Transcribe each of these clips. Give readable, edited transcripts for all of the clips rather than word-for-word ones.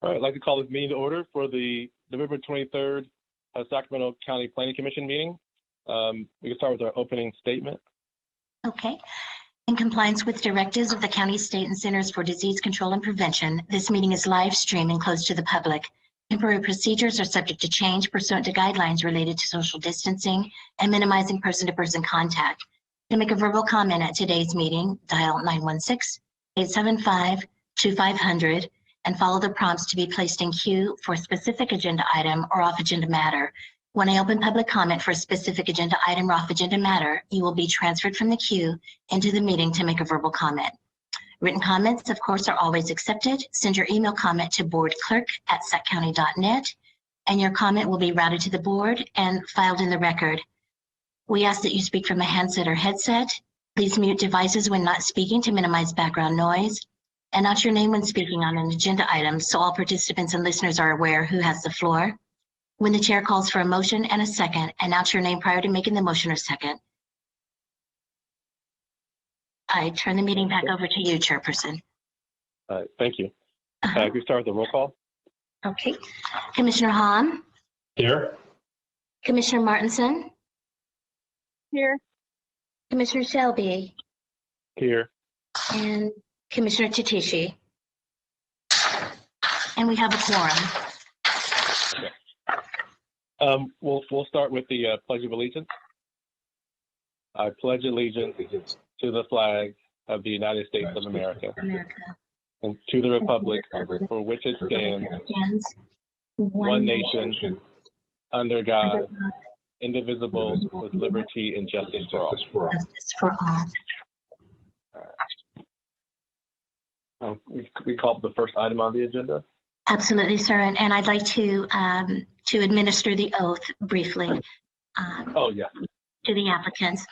All right, I'd like to call this meeting to order for the November 23rd Sacramento County Planning Commission meeting. We can start with our opening statement. Okay. In compliance with directives of the County, State, and Centers for Disease Control and Prevention, this meeting is live streamed and closed to the public. Temporary procedures are subject to change pursuant to guidelines related to social distancing and minimizing person-to-person contact. To make a verbal comment at today's meeting, dial 916-875-2500 and follow the prompts to be placed in queue for a specific agenda item or off-agenda matter. When I open public comment for a specific agenda item or off-agenda matter, you will be transferred from the queue into the meeting to make a verbal comment. Written comments, of course, are always accepted. Send your email comment to boardclerk@saccounty.net, and your comment will be routed to the board and filed in the record. We ask that you speak from a handset or headset. Please mute devices when not speaking to minimize background noise. Announce your name when speaking on an agenda item so all participants and listeners are aware who has the floor. When the chair calls for a motion and a second, announce your name prior to making the motion or second. I turn the meeting back over to you, Chairperson. Thank you. Can we start with the roll call? Okay. Commissioner Hahn? Here. Commissioner Martinson? Here. Commissioner Shelby? Here. And Commissioner Titishi? And we have a quorum. We'll start with the Pledge of Allegiance. I pledge allegiance to the flag of the United States of America and to the republic for which it stands, one nation, under God, indivisible, with liberty and justice for all. Justice for all. We call up the first item on the agenda. Absolutely, sir. And I'd like to administer the oath briefly. Oh, yeah. To the applicants.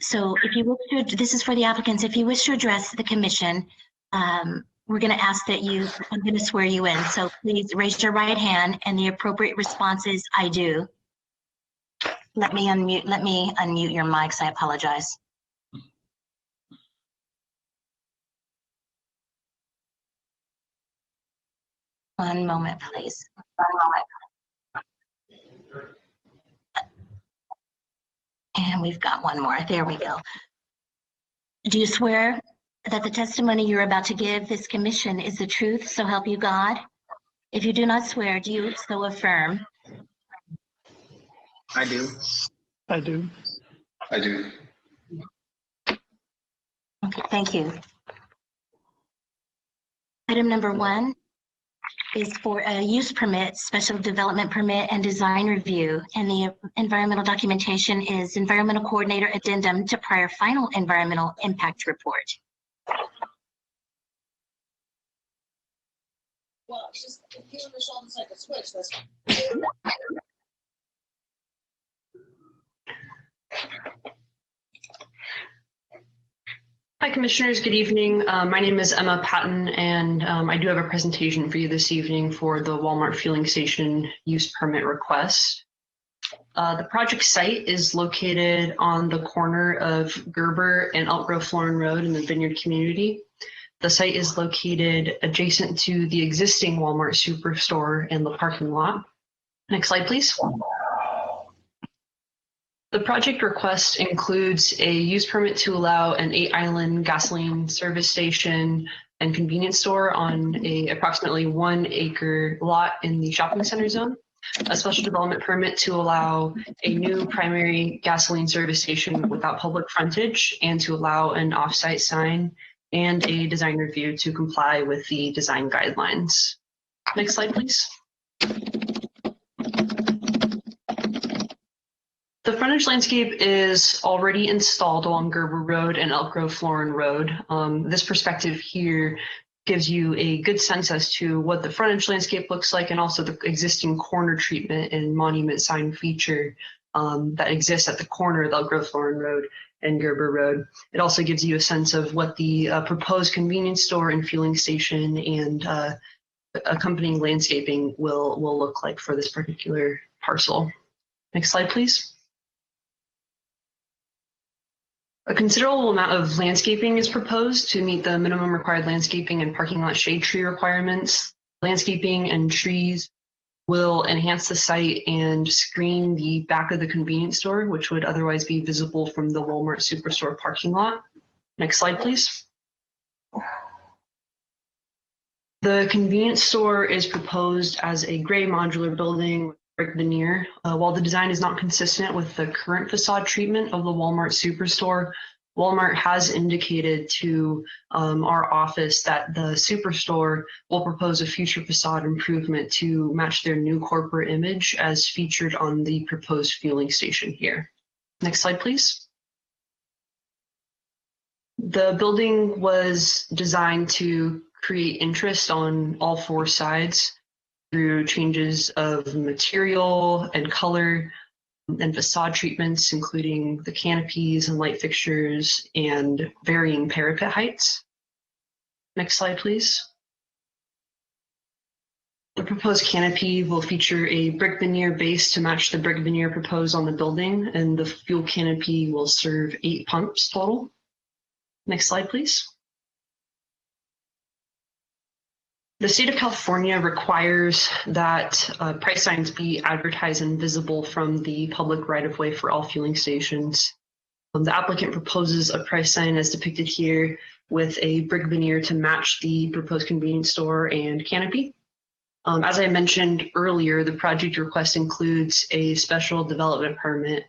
So if you wish to, this is for the applicants, if you wish to address the commission, we're going to ask that you, I'm going to swear you in. So please raise your right hand and the appropriate response is I do. Let me unmute your mics. I apologize. One moment, please. One moment. And we've got one more. There we go. Do you swear that the testimony you're about to give this commission is the truth, so help you God? If you do not swear, do you so affirm? I do. I do. I do. Okay, thank you. Item number 1 is for a use permit, special development permit, and design review. And the environmental documentation is environmental coordinator addendum to prior final environmental impact report. Well, it's just if you and Michelle decide to switch, that's Hi, Commissioners. Good evening. My name is Emma Patton, and I do have a presentation for you this evening for the Walmart fueling station use permit request. The project site is located on the corner of Gerber and Elk Grove Florin Road in the Vineyard community. The site is located adjacent to the existing Walmart superstore and the parking lot. Next slide, please. The project request includes a use permit to allow an 8-island gasoline service station and convenience store on a approximately 1-acre lot in the shopping center zone, a special development permit to allow a new primary gasoline service station without public frontage and to allow an off-site sign, and a design review to comply with the design guidelines. Next slide, please. The frontage landscape is already installed along Gerber Road and Elk Grove Florin Road. This perspective here gives you a good sense as to what the frontage landscape looks like and also the existing corner treatment and monument sign feature that exists at the corner of Elk Grove Florin Road and Gerber Road. It also gives you a sense of what the proposed convenience store and fueling station and accompanying landscaping will look like for this particular parcel. Next slide, please. A considerable amount of landscaping is proposed to meet the minimum required landscaping and parking lot shade tree requirements. Landscaping and trees will enhance the site and screen the back of the convenience store, which would otherwise be visible from the Walmart Superstore parking lot. Next slide, please. The convenience store is proposed as a gray modular building with brick veneer. While the design is not consistent with the current facade treatment of the Walmart Superstore, Walmart has indicated to our office that the Superstore will propose a future facade improvement to match their new corporate image as featured on the proposed fueling station here. Next slide, please. The building was designed to create interest on all four sides through changes of material and color and facade treatments, including the canopies and light fixtures and varying parapet heights. Next slide, please. The proposed canopy will feature a brick veneer base to match the brick veneer proposed on the building, and the fuel canopy will serve 8 pumps total. Next slide, please. The state of California requires that price signs be advertised and visible from the public right-of-way for all fueling stations. The applicant proposes a price sign as depicted here with a brick veneer to match the proposed convenience store and canopy. As I mentioned earlier, the project request includes a special development permit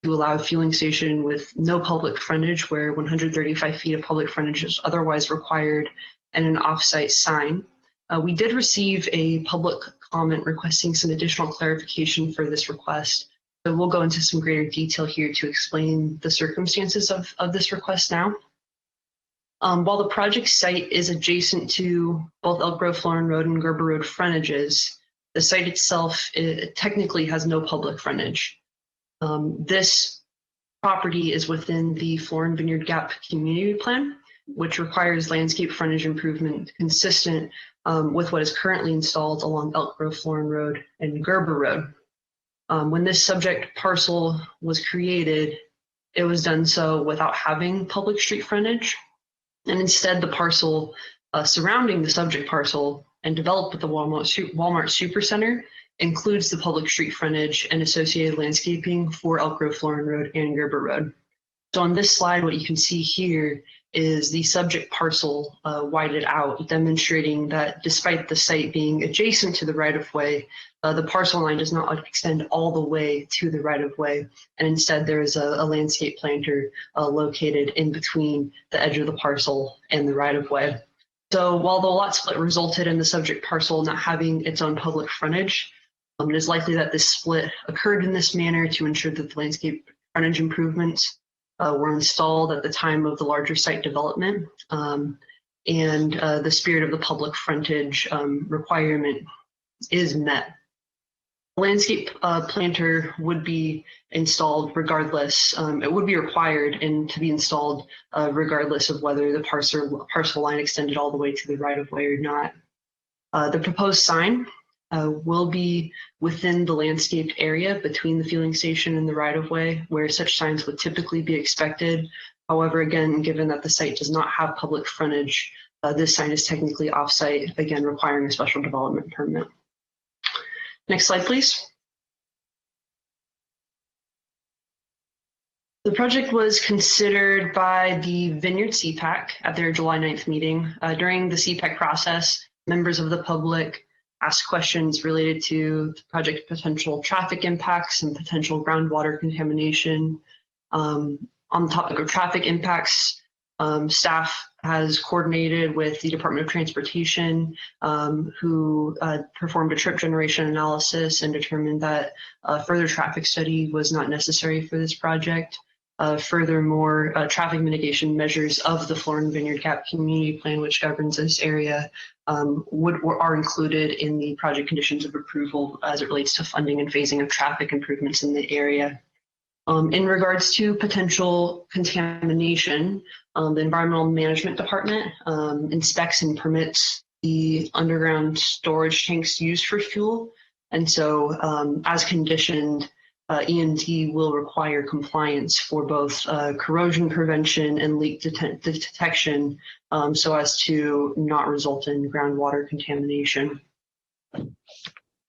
to allow a fueling station with no public frontage where 135 feet of public frontage is otherwise required and an off-site sign. We did receive a public comment requesting some additional clarification for this request. So we'll go into some greater detail here to explain the circumstances of this request now. While the project site is adjacent to both Elk Grove Florin Road and Gerber Road frontages, the site itself technically has no public frontage. This property is within the Florin Vineyard Gap Community Plan, which requires landscape frontage improvement consistent with what is currently installed along Elk Grove Florin Road and Gerber Road. When this subject parcel was created, it was done so without having public street frontage, and instead the parcel surrounding the subject parcel and developed with the Walmart Supercenter includes the public street frontage and associated landscaping for Elk Grove Florin Road and Gerber Road. So on this slide, what you can see here is the subject parcel widened out, demonstrating that despite the site being adjacent to the right-of-way, the parcel line does not extend all the way to the right-of-way, and instead there is a landscape planter located in between the edge of the parcel and the right-of-way. So while the lot split resulted in the subject parcel not having its own public frontage, it is likely that this split occurred in this manner to ensure that the landscape frontage improvements were installed at the time of the larger site development, and the spirit of the public frontage requirement is met. The landscape planter would be installed regardless. It would be required and to be installed regardless of whether the parcel line extended all the way to the right-of-way or not. The proposed sign will be within the landscaped area between the fueling station and the right-of-way, where such signs would typically be expected. However, again, given that the site does not have public frontage, this sign is technically off-site, again, requiring a special development permit. Next slide, please. The project was considered by the Vineyard CPAC at their July 9th meeting. During the CPAC process, members of the public asked questions related to the project potential traffic impacts and potential groundwater contamination. On the topic of traffic impacts, staff has coordinated with the Department of Transportation, who performed a trip generation analysis and determined that further traffic study was not necessary for this project. Furthermore, traffic mitigation measures of the Florin Vineyard Gap Community Plan, which governs this area, are included in the project conditions of approval as it relates to funding and phasing of traffic improvements in the area. In regards to potential contamination, the Environmental Management Department inspects and permits the underground storage tanks used for fuel. And so as conditioned, E&T will require compliance for both corrosion prevention and leak detection so as to not result in groundwater contamination.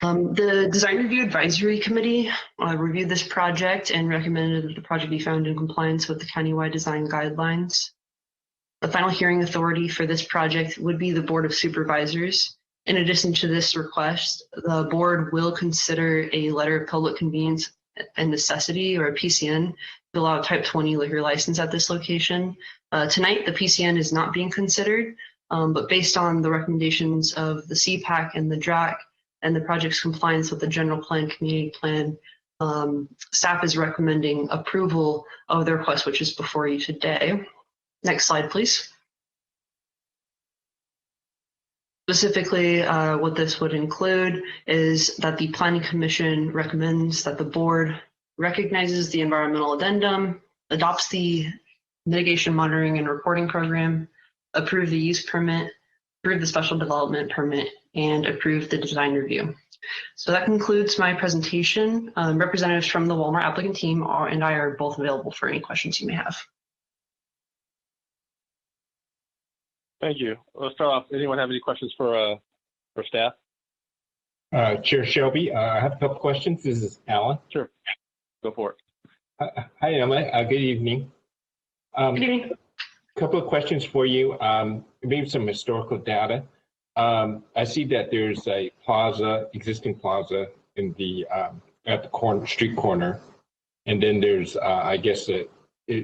The Design Review Advisory Committee reviewed this project and recommended that the project be found in compliance with the countywide design guidelines. The final hearing authority for this project would be the Board of Supervisors. In addition to this request, the board will consider a letter of public convenience and necessity, or a PCN, to allow a type 20 liquor license at this location. Tonight, the PCN is not being considered, but based on the recommendations of the CPAC and the DRAC and the project's compliance with the general plan, community plan, staff is recommending approval of the request, which is before you today. Next slide, please. Specifically, what this would include is that the Planning Commission recommends that the board recognizes the environmental addendum, adopts the mitigation monitoring and reporting program, approve the use permit, approve the special development permit, and approve the design review. So that concludes my presentation. Representatives from the Walmart applicant team and I are both available for any questions you may have. Thank you. Let's start off. Anyone have any questions for staff? Chair Shelby, I have a couple questions. This is Alan. Sure. Go for it. Hi, Emily. Good evening. Good evening. Couple of questions for you. Maybe some historical data. I see that there's a plaza, existing plaza in the at the street corner, and then there's I guess it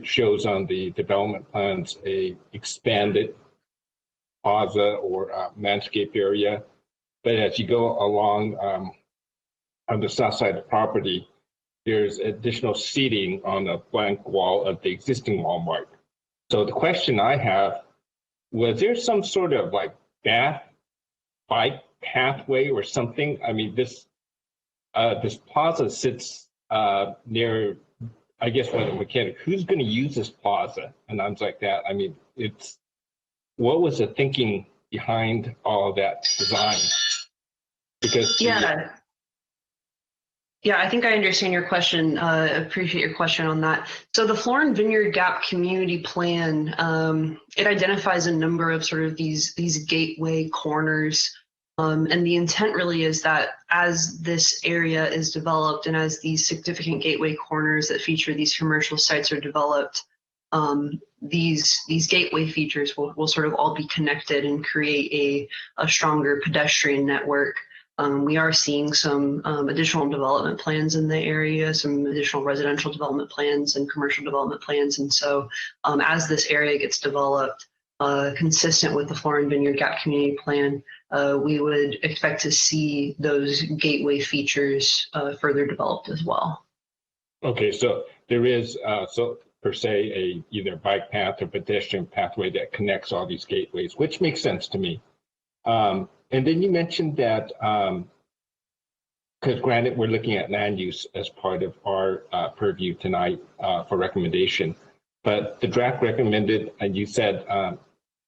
shows on the development plans a expanded plaza or landscape area. But as you go along on the south side of the property, there's additional seating on the blank wall of the existing Walmart. So the question I have, was there some sort of like bike pathway or something? I mean, this plaza sits near, I guess, one of the mechanic. Who's going to use this plaza? And things like that. I mean, what was the thinking behind all of that design? Because yeah, I think I understand your question. Appreciate your question on that. So the Florin Vineyard Gap Community Plan, it identifies a number of sort of these gateway corners. And the intent really is that as this area is developed and as these significant gateway corners that feature these commercial sites are developed, these gateway features will sort of all be connected and create a stronger pedestrian network. We are seeing some additional development plans in the area, some additional residential development plans and commercial development plans. And so as this area gets developed, consistent with the Florin Vineyard Gap Community Plan, we would expect to see those gateway features further developed as well. Okay, so there is per se either bike path or pedestrian pathway that connects all these gateways, which makes sense to me. And then you mentioned that, because granted, we're looking at land use as part of our purview tonight for recommendation, but the draft recommended, and you said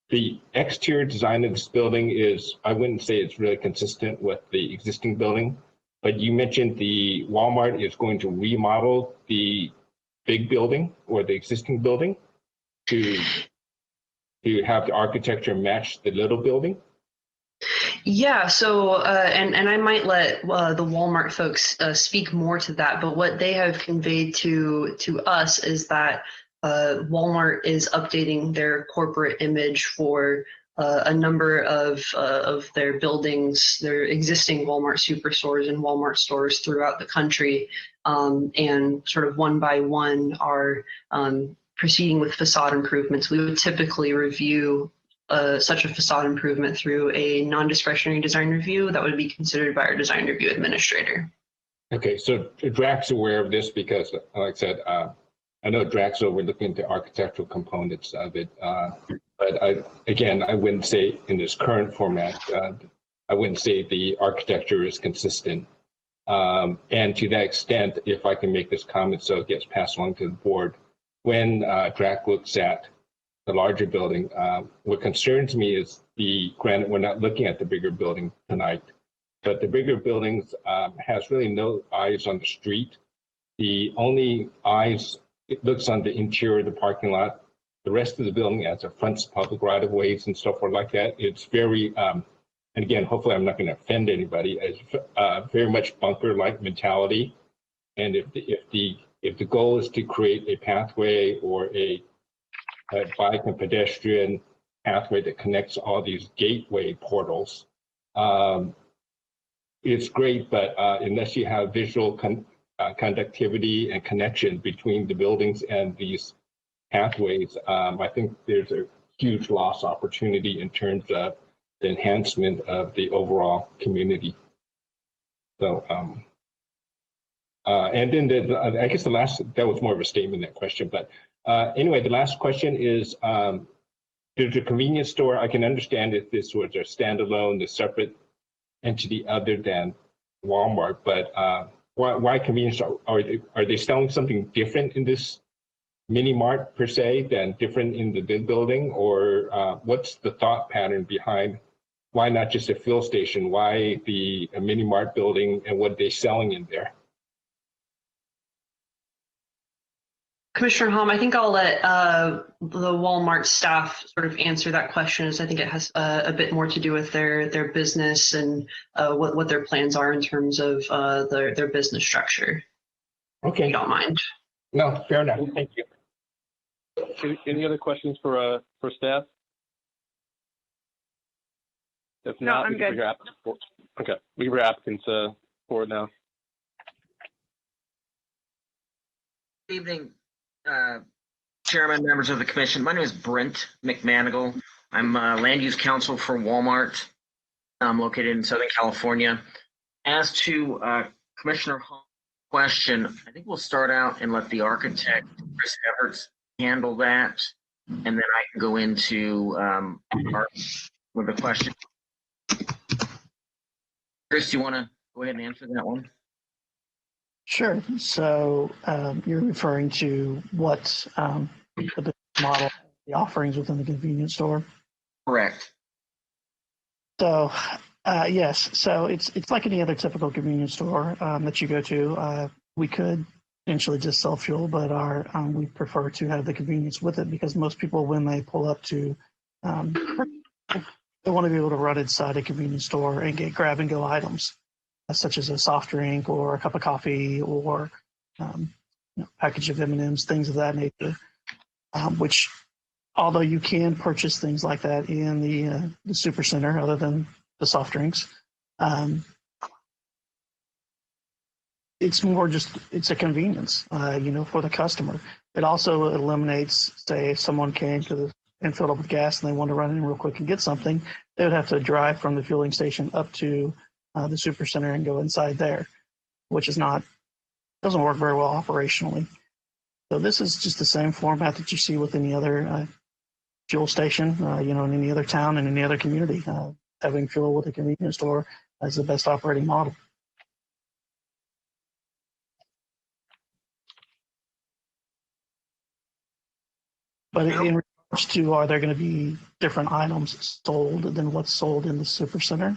the exterior design of this building is, I wouldn't say it's really consistent with the existing building, but you mentioned the Walmart is going to remodel the big building or the existing building to have the architecture match the little building? Yeah, so and I might let the Walmart folks speak more to that, but what they have conveyed to us is that Walmart is updating their corporate image for a number of their buildings, their existing Walmart superstores and Walmart stores throughout the country, and sort of one by one are proceeding with facade improvements. We would typically review such a facade improvement through a non-discretionary design review that would be considered by our design review administrator. Okay, so DRAC's aware of this because, like I said, I know DRAC's overlooking the architectural components of it, but I wouldn't say in this current format, I wouldn't say the architecture is consistent. And to that extent, if I can make this comment so it gets passed along to the board, when DRAC looks at the larger building, what concerns me is granted, we're not looking at the bigger building tonight, but the bigger buildings has really no eyes on the street. The only eyes, it looks on the interior of the parking lot. The rest of the building as it fronts public right of ways and so forth like that. It's very, and again, hopefully I'm not going to offend anybody. It's very much bunker-like mentality. And if the goal is to create a pathway or a bike and pedestrian pathway that connects all these gateway portals, it's great, but unless you have visual conductivity and connection between the buildings and these pathways, I think there's a huge loss opportunity in terms of the enhancement of the overall community. So, and then I guess that was more of a statement, that question, but anyway, the last question is, there's a convenience store. I can understand if this was a standalone, a separate entity other than Walmart, but why convenience? Are they selling something different in this mini mart per se than different in the big building, or what's the thought pattern behind why not just a fuel station? Why a mini mart building, and what are they selling in there? Commissioner Hom, I think I'll let the Walmart staff sort of answer that question, as I think it has a bit more to do with their business and what their plans are in terms of their business structure. Okay. If you don't mind. No, fair enough. Thank you. Any other questions for staff? If No, not, I'm we can bring your applicants forward. Okay, we can bring your applicants forward now. Good evening, Chairman, members of the commission. My name is Brent McManigal. I'm land use counsel for Walmart. I'm located in Southern California. As to Commissioner Hall's question, I think we'll start out and let the architect, Chris Everts, handle that, and then I can go into with the question. Chris, do you want to go ahead and answer that one? Sure. So you're referring to what the business model, the offerings within the convenience store? Correct. So yes, so it's like any other typical convenience store that you go to. We could potentially just sell fuel, but we prefer to have the convenience with it, because most people, when they pull up to, they want to be able to run inside a convenience store and get grab and go items, such as a soft drink or a cup of coffee or package of M&Ms, things of that nature, which, although you can purchase things like that in the super center, other than the soft drinks, it's more just, it's a convenience, for the customer. It also eliminates, say, if someone came to and filled up with gas and they want to run in real quick and get something, they would have to drive from the fueling station up to the super center and go inside there, which doesn't work very well operationally. So this is just the same format that you see with any other fuel station, in any other town and any other community. Having fuel with a convenience store is the best operating model. But in regards to, are there going to be different items sold than what's sold in the super center?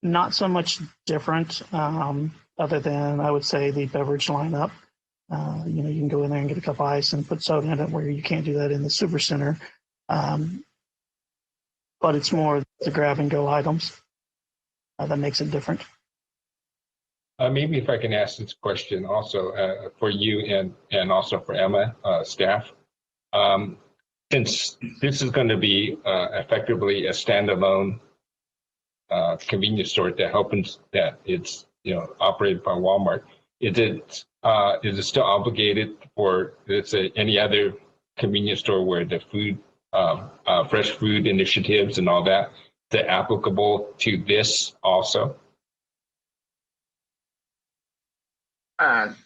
Not so much different, other than, I would say, the beverage lineup. You can go in there and get a cup of ice and put soda in it, where you can't do that in the super center. But it's more the grab and go items that makes it different. Maybe if I can ask this question also for you and also for Emma, staff. Since this is going to be effectively a standalone convenience store that it's operated by Walmart, is it still obligated, or is it any other convenience store where the food, fresh food initiatives and all that, is it applicable to this also?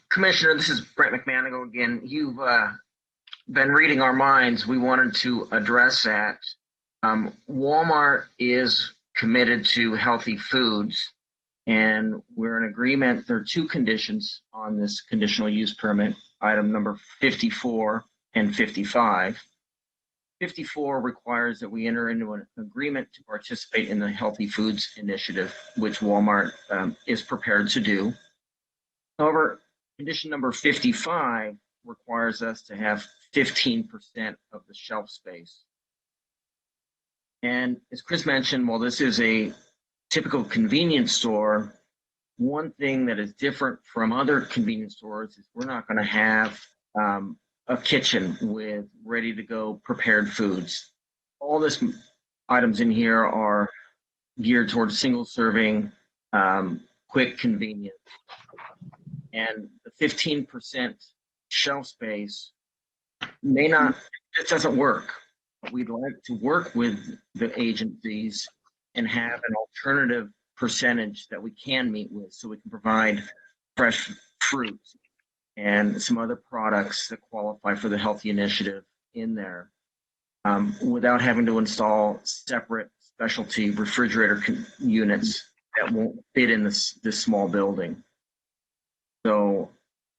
Commissioner, this is Brent McManigal again. You've been reading our minds. We wanted to address that. Walmart is committed to healthy foods, and we're in agreement. There are two conditions on this conditional use permit, item number 54 and 55. 54 requires that we enter into an agreement to participate in the Healthy Foods Initiative, which Walmart is prepared to do. However, Condition number 55 requires us to have 15% of the shelf space. And as Chris mentioned, while this is a typical convenience store, one thing that is different from other convenience stores is we're not going to have a kitchen with ready to go prepared foods. All this items in here are geared towards single serving, quick convenience. And the 15% shelf space may not, it doesn't work. We'd like to work with the agencies and have an alternative percentage that we can meet with, so we can provide fresh fruits and some other products that qualify for the healthy initiative in there, without having to install separate specialty refrigerator units that won't fit in this small building. So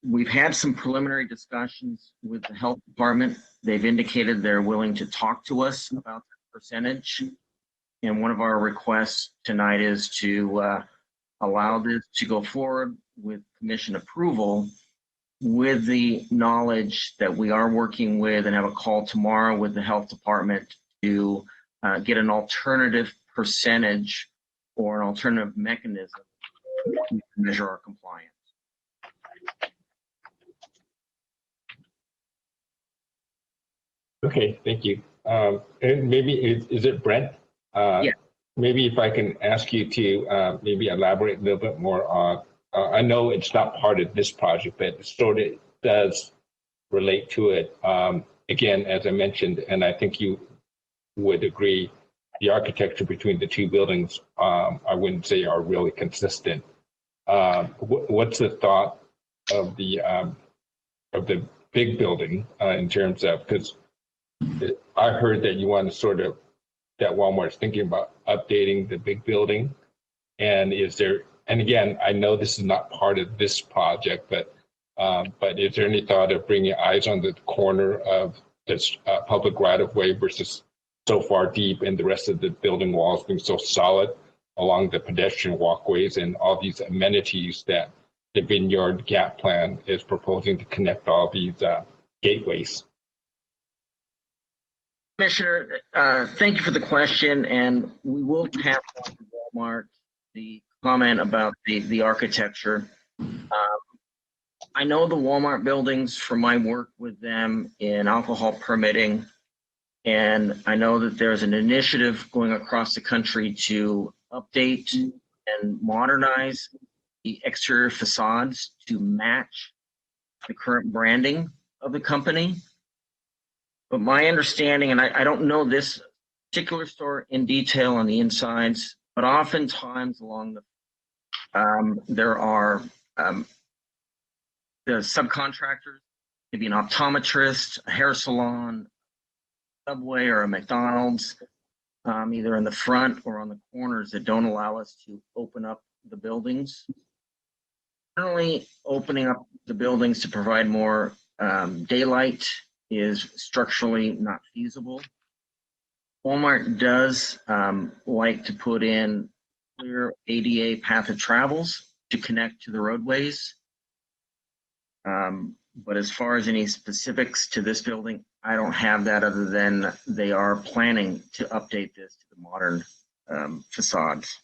we've had some preliminary discussions with the health department. They've indicated they're willing to talk to us about the percentage. And one of our requests tonight is to allow this to go forward with commission approval, with the knowledge that we are working with and have a call tomorrow with the health department to get an alternative percentage or an alternative mechanism to measure our compliance. Okay, thank you. And maybe, is it Brent? Yeah. Maybe if I can ask you to maybe elaborate a little bit more on, I know it's not part of this project, but it sort of does relate to it. Again, as I mentioned, and I think you would agree, the architecture between the two buildings, I wouldn't say are really consistent. What's the thought of the big building in terms of, because I heard that you want to sort of, that Walmart's thinking about updating the big building. And is there, and again, I know this is not part of this project, but is there any thought of bringing eyes on the corner of this public right of way versus so far deep and the rest of the building walls being so solid along the pedestrian walkways and all these amenities that the Vineyard Gap Plan is proposing to connect all these gateways? Commissioner, thank you for the question, and we will pass on to Walmart the comment about the architecture. I know the Walmart buildings from my work with them in alcohol permitting, and I know that there's an initiative going across the country to update and modernize the exterior facades to match the current branding of the company. But my understanding, and I don't know this particular store in detail on the insides, but oftentimes along the, there are the subcontractors, maybe an optometrist, a hair salon, Subway or a McDonald's, either in the front or on the corners that don't allow us to open up the buildings. Generally, opening up the buildings to provide more daylight is structurally not feasible. Walmart does like to put in clear ADA path of travels to connect to the roadways. But as far as any specifics to this building, I don't have that, other than they are planning to update this to the modern facades.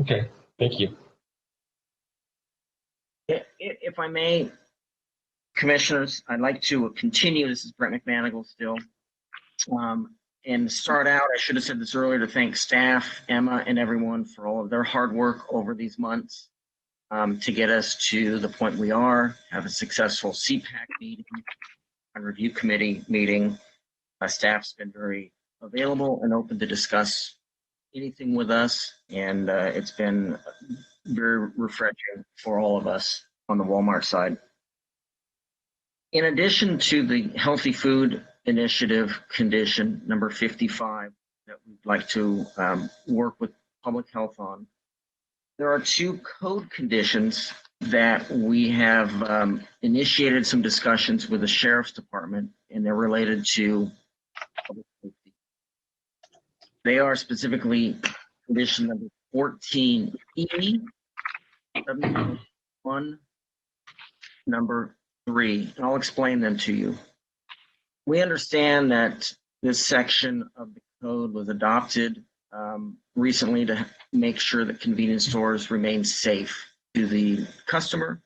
Okay, thank you. If I may, Commissioners, I'd like to continue. This is Brent McManigal still. And start out, I should have said this earlier, to thank staff, Emma, and everyone for all of their hard work over these months to get us to the point we are, have a successful CPAC meeting and review committee meeting. Staff's been very available and open to discuss anything with us, and it's been very refreshing for all of us on the Walmart side. In addition to the healthy food initiative condition number 55 that we'd like to work with public health on, there are two code conditions that we have initiated some discussions with the Sheriff's Department, and they're related to public safety. They are specifically condition number 14E 1, number 3, and I'll explain them to you. We understand that this section of the code was adopted recently to make sure that convenience stores remain safe to the customer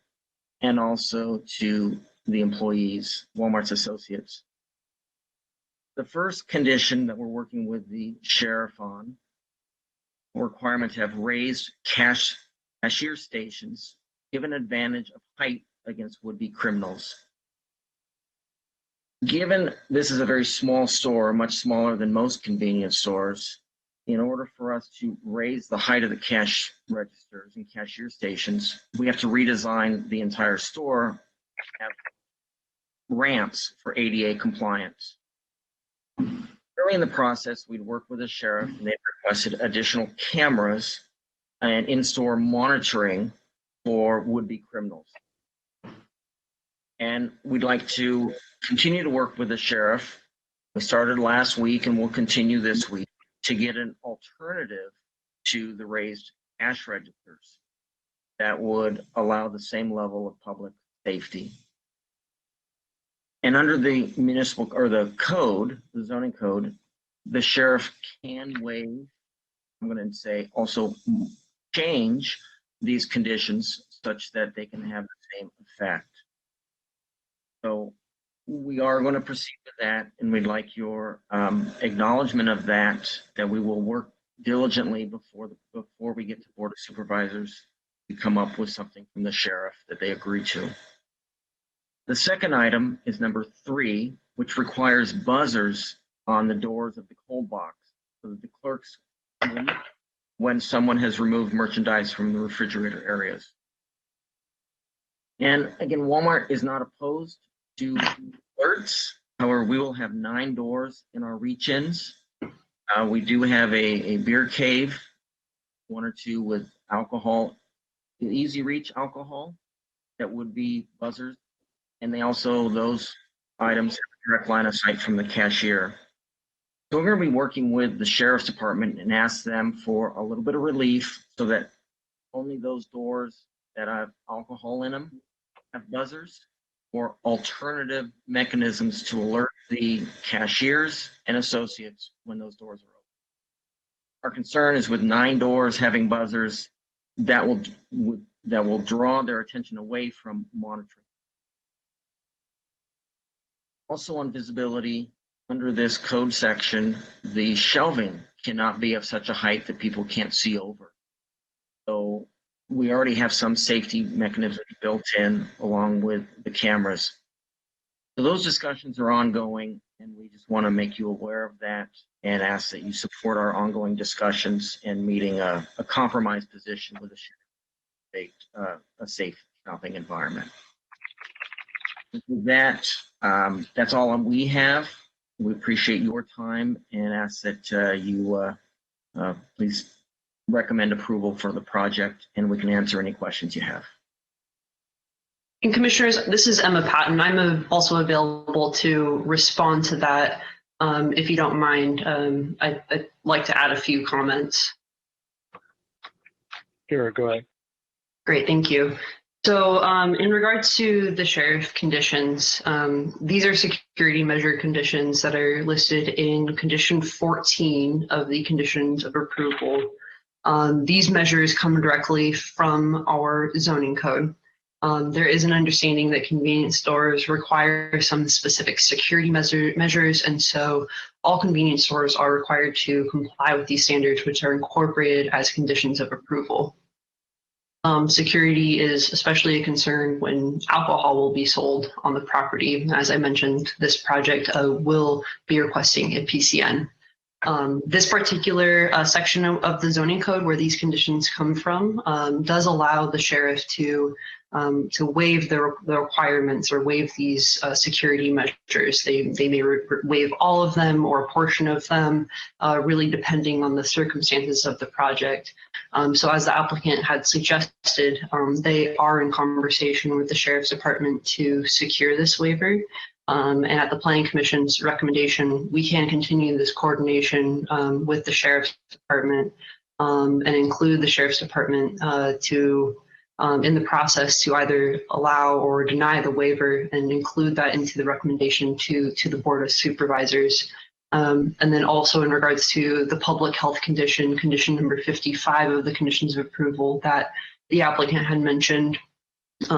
and also to the employees, Walmart's associates. The first condition that we're working with the sheriff on, requirement to have raised cashier stations, give an advantage of height against would-be criminals. Given this is a very small store, much smaller than most convenience stores, in order for us to raise the height of the cash registers and cashier stations, we have to redesign the entire store, have ramps for ADA compliance. Early in the process, we'd work with the sheriff and they requested additional cameras and in-store monitoring for would-be criminals. And we'd like to continue to work with the sheriff. We started last week and we'll continue this week to get an alternative to the raised cash registers that would allow the same level of public safety. And under the municipal or the code, the zoning code, the sheriff can waive, I'm going to say also change these conditions such that they can have the same effect. So we are going to proceed with that, and we'd like your acknowledgement of that we will work diligently before we get to Board of Supervisors to come up with something from the sheriff that they agree to. The second item is number 3, which requires buzzers on the doors of the cold box so that the clerks when someone has removed merchandise from the refrigerator areas. And again, Walmart is not opposed to alerts. However, we will have 9 doors in our reach-ins. We do have a beer cave, 1 or 2 with alcohol, easy reach alcohol that would be buzzers. And they also, those items have a direct line of sight from the cashier. So we're going to be working with the sheriff's department and ask them for a little bit of relief so that only those doors that have alcohol in them have buzzers, or alternative mechanisms to alert the cashiers and associates when those doors are open. Our concern is with 9 doors having buzzers, that will draw their attention away from monitoring. Also on visibility, under this code section, the shelving cannot be of such a height that people can't see over. So we already have some safety mechanisms built in along with the cameras. So those discussions are ongoing, and we just want to make you aware of that and ask that you support our ongoing discussions and meeting a compromise position with a safe shopping environment. With that, that's all we have. We appreciate your time and ask that you please recommend approval for the project, and we can answer any questions you have. And Commissioners, this is Emma Patton. I'm also available to respond to that. If you don't mind, I'd like to add a few comments. Sure, go ahead. Great, thank you. So in regards to the sheriff conditions, these are security measure conditions that are listed in condition 14 of the conditions of approval. These measures come directly from our zoning code. There is an understanding that convenience stores require some specific security measures, and so all convenience stores are required to comply with these standards, which are incorporated as conditions of approval. Security is especially a concern when alcohol will be sold on the property. As I mentioned, this project will be requesting a PCN. This particular section of the zoning code where these conditions come from does allow the sheriff to waive the requirements or waive these security measures. They may waive all of them or a portion of them, really depending on the circumstances of the project. So as the applicant had suggested, they are in conversation with the sheriff's department to secure this waiver. And at the Planning Commission's recommendation, we can continue this coordination with the sheriff's department and include the sheriff's department to in the process to either allow or deny the waiver and include that into the recommendation to the Board of Supervisors. And then also in regards to the public health condition, condition number 55 of the conditions of approval that the applicant had mentioned.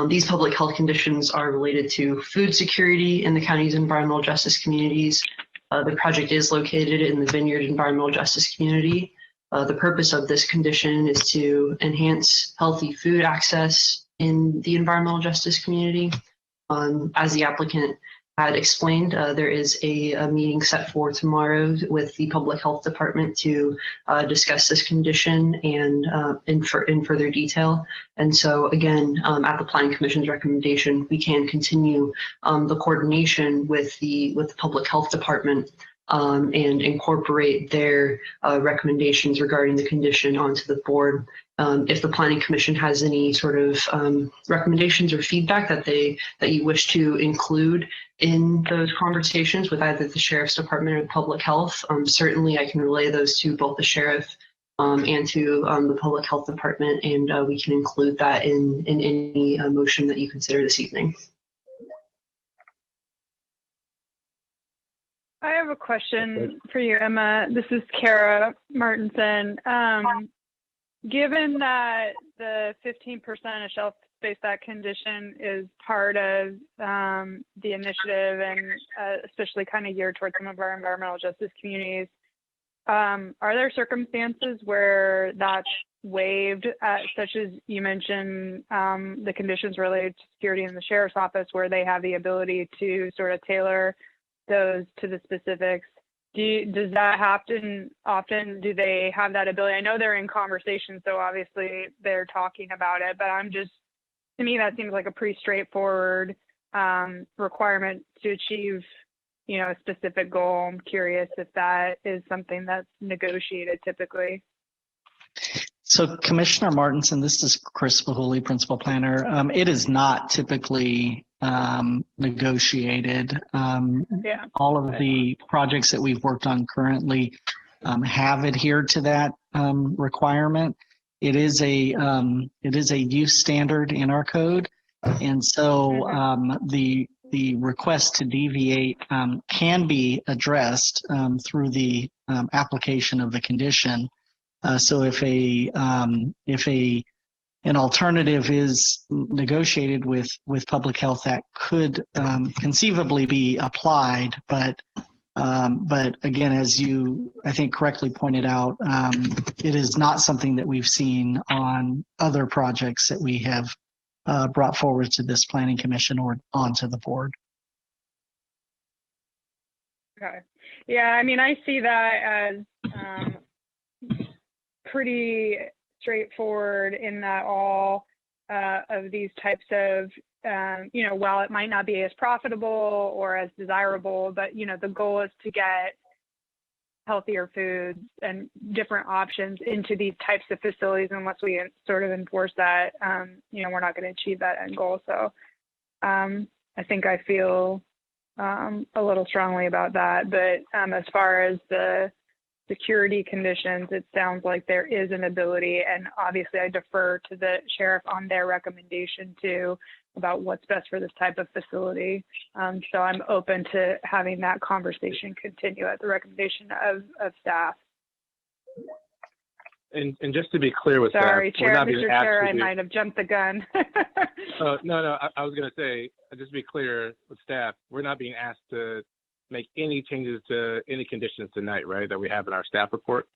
These public health conditions are related to food security in the county's environmental justice communities. The project is located in the Vineyard Environmental Justice Community. The purpose of this condition is to enhance healthy food access in the environmental justice community. As the applicant had explained, there is a meeting set for tomorrow with the Public Health Department to discuss this condition and in further detail. And so again, at the Planning Commission's recommendation, we can continue the coordination with the Public Health Department and incorporate their recommendations regarding the condition onto the board. If the Planning Commission has any sort of recommendations or feedback that you wish to include in those conversations with either the Sheriff's Department or Public Health, certainly I can relay those to both the Sheriff and to the Public Health Department, and we can include that in any motion that you consider this evening. I have a question for you, Emma. This is Kara Martinson. Given that the 15% of shelf space, that condition is part of the initiative and especially kind of geared towards some of our environmental justice communities, are there circumstances where that's waived, such as you mentioned the conditions related to security in the Sheriff's Office, where they have the ability to sort of tailor those to the specifics? Does that happen often? Do they have that ability? I know they're in conversation, so obviously they're talking about it, but to me, that seems like a pretty straightforward requirement to achieve, a specific goal. I'm curious if that is something that's negotiated typically. So Commissioner Martinson, this is Chris Bahuli, Principal Planner. It is not typically negotiated. All of the projects that we've worked on currently have adhered to that requirement. It is a use standard in our code, and so the request to deviate can be addressed through the application of the condition. So if an alternative is negotiated with public health, that could conceivably be applied, but again, as you I think correctly pointed out, it is not something that we've seen on other projects that we have brought forward to this Planning Commission or onto the board. Okay. Yeah, I mean, I see that as pretty straightforward in that all of these types of, while it might not be as profitable or as desirable, but, the goal is to get healthier foods and different options into these types of facilities. Unless we sort of enforce that, we're not going to achieve that end goal. So I think I feel a little strongly about that. But as far as the security conditions, it sounds like there is an ability, and obviously I defer to the sheriff on their recommendation too about what's best for this type of facility. So I'm open to having that conversation continue at the recommendation of staff. And just to be clear with Sorry, that, Chair, Mr. Chair, I might have jumped the gun. No, I was going to say, just to be clear with staff, we're not being asked to make any changes to any conditions tonight, right, that we have in our staff report?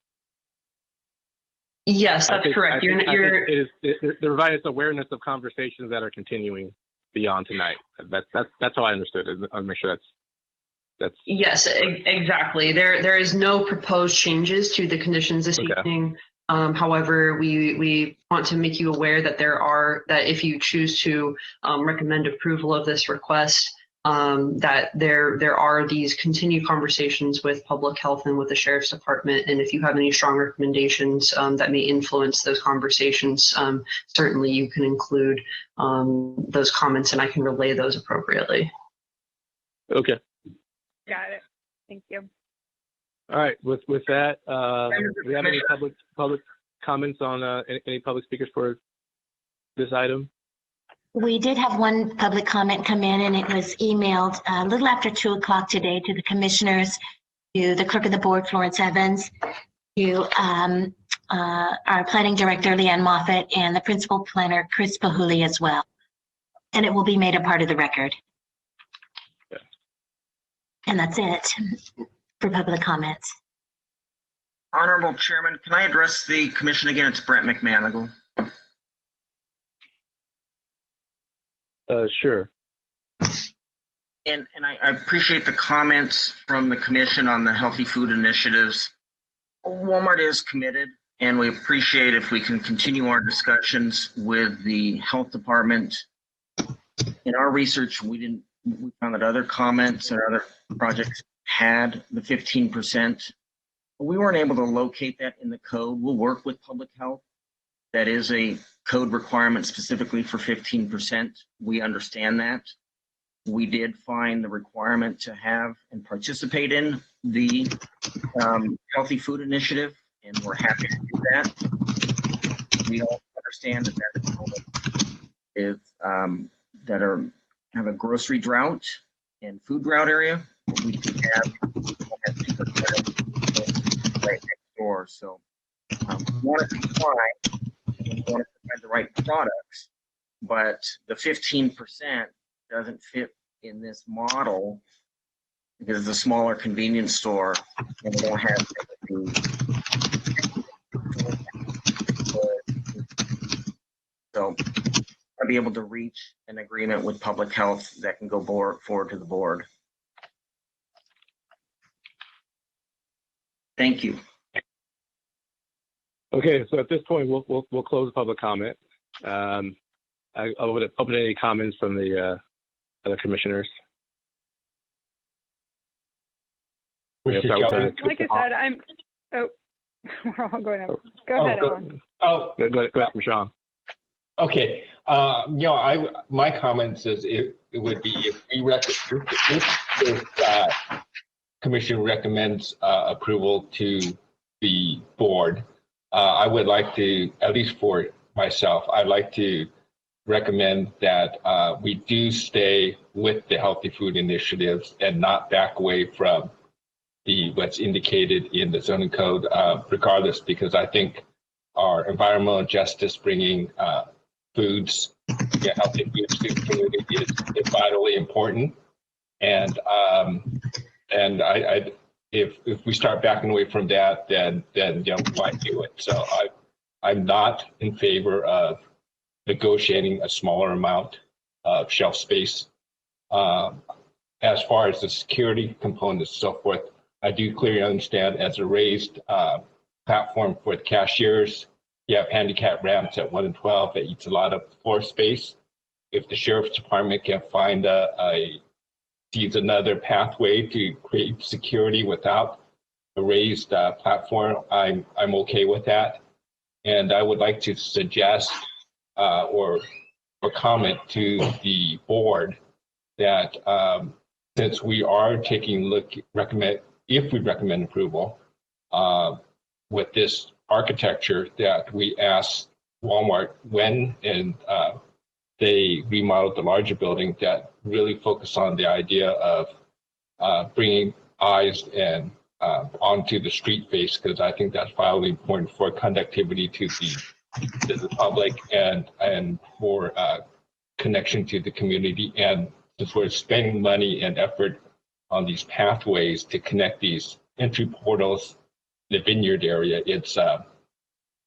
Yes, that's correct. They're providing us awareness of conversations that are continuing beyond tonight. That's how I understood it. I'll make sure that's. Yes, exactly. There is no proposed changes to the conditions this evening. However, we want to make you aware that that if you choose to recommend approval of this request, that there are these continued conversations with public health and with the Sheriff's Department. And if you have any strong recommendations that may influence those conversations, certainly you can include those comments and I can relay those appropriately. Okay. Got it. Thank you. All right. With that, do we have any public comments on any public speakers for this item? We did have one public comment come in, and it was emailed a little after 2 o'clock today to the commissioners, to the clerk of the board, Florence Evans, to our planning director, Leanne Moffett, and the principal planner, Chris Pahuli, as well. And it will be made a part of the record. Yeah. And that's it for public comments. Honorable Chairman, can I address the commission again? It's Brent McManigal. Sure. And I appreciate the comments from the commission on the healthy food initiatives. Walmart is committed, and we appreciate if we can continue our discussions with the health department. In our research, we found that other comments and other projects had the 15%. We weren't able to locate that in the code. We'll work with public health. That is a code requirement specifically for 15%. We understand that. We did find the requirement to have and participate in the healthy food initiative, and we're happy to do that. We also understand that there is that have a grocery drought and food drought area. We do have right next door, so we want to comply. We want to provide the right products, but the 15% doesn't fit in this model because it's a smaller convenience store and we don't have so I'll be able to reach an agreement with public health that can go forward to the board. Thank you. Okay, so at this point, we'll close the public comment. I would open any comments from the other commissioners. Like I said, we're all going over. Go ahead, Alan. Go ahead, Sean. Okay, my comments is it would be if commission recommends approval to the board, I would like to, at least for myself, I'd like to recommend that we do stay with the healthy food initiatives and not back away from what's indicated in the zoning code, regardless, because I think our environmental justice bringing foods, healthy foods to the community is vitally important. And if we start backing away from that, then why do it? So I'm not in favor of negotiating a smaller amount of shelf space. As far as the security components and so forth, I do clearly understand as a raised platform for the cashiers, you have handicap ramps at 1 and 12 that eats a lot of floor space. If the sheriff's department can find sees another pathway to create security without a raised platform, I'm okay with that. And I would like to suggest or comment to the board that since we are taking a look, if we recommend approval with this architecture, that we ask Walmart when they remodeled the larger building that really focus on the idea of bringing eyes and onto the street face, because I think that's vitally important for conductivity to the public and for connection to the community. And since we're spending money and effort on these pathways to connect these entry portals, the vineyard area, it's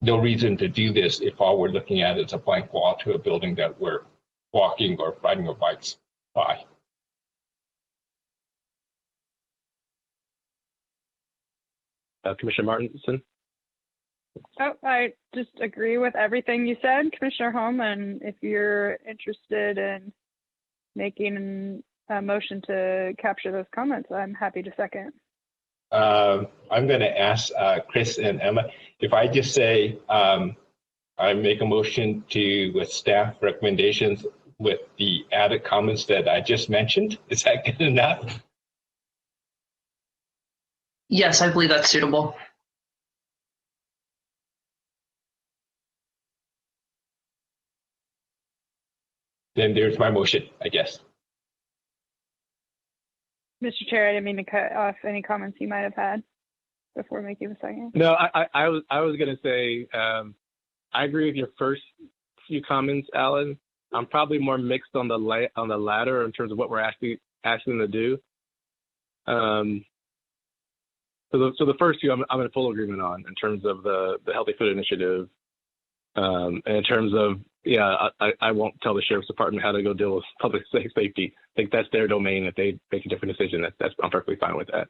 no reason to do this if all we're looking at is a blank wall to a building that we're walking or riding our bikes by. Commissioner Martinson? Oh, I just agree with everything you said, Commissioner Holm, and if you're interested in making a motion to capture those comments, I'm happy to second. I'm going to ask Chris and Emma, if I just say I make a motion with staff recommendations with the added comments that I just mentioned, is that good enough? Yes, I believe that's suitable. then there's my motion, I guess. Mr. Chair, I didn't mean to cut off any comments you might have had before making the second. No, I was going to say, I agree with your first few comments, Alan. I'm probably more mixed on the latter in terms of what we're asking them to do. So the first two I'm in full agreement on in terms of the Healthy Food Initiative. And in terms of, I won't tell the Sheriff's Department how to go deal with public safety. I think that's their domain. If they make a different decision, I'm perfectly fine with that.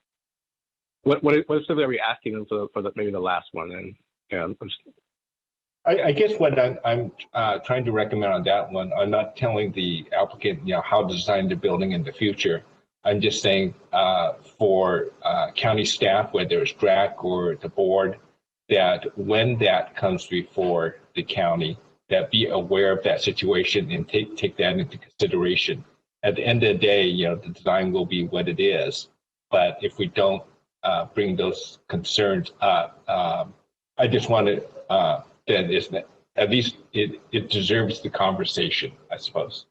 What specifically are we asking them for maybe the last one? And I guess what I'm trying to recommend on that one, I'm not telling the applicant, how to design the building in the future. I'm just saying for county staff, whether it's DRAC or the board, that when that comes before the county, that be aware of that situation and take that into consideration. At the end of the day, the design will be what it is. But if we don't bring those concerns up, I just want to, that at least it deserves the conversation, I suppose.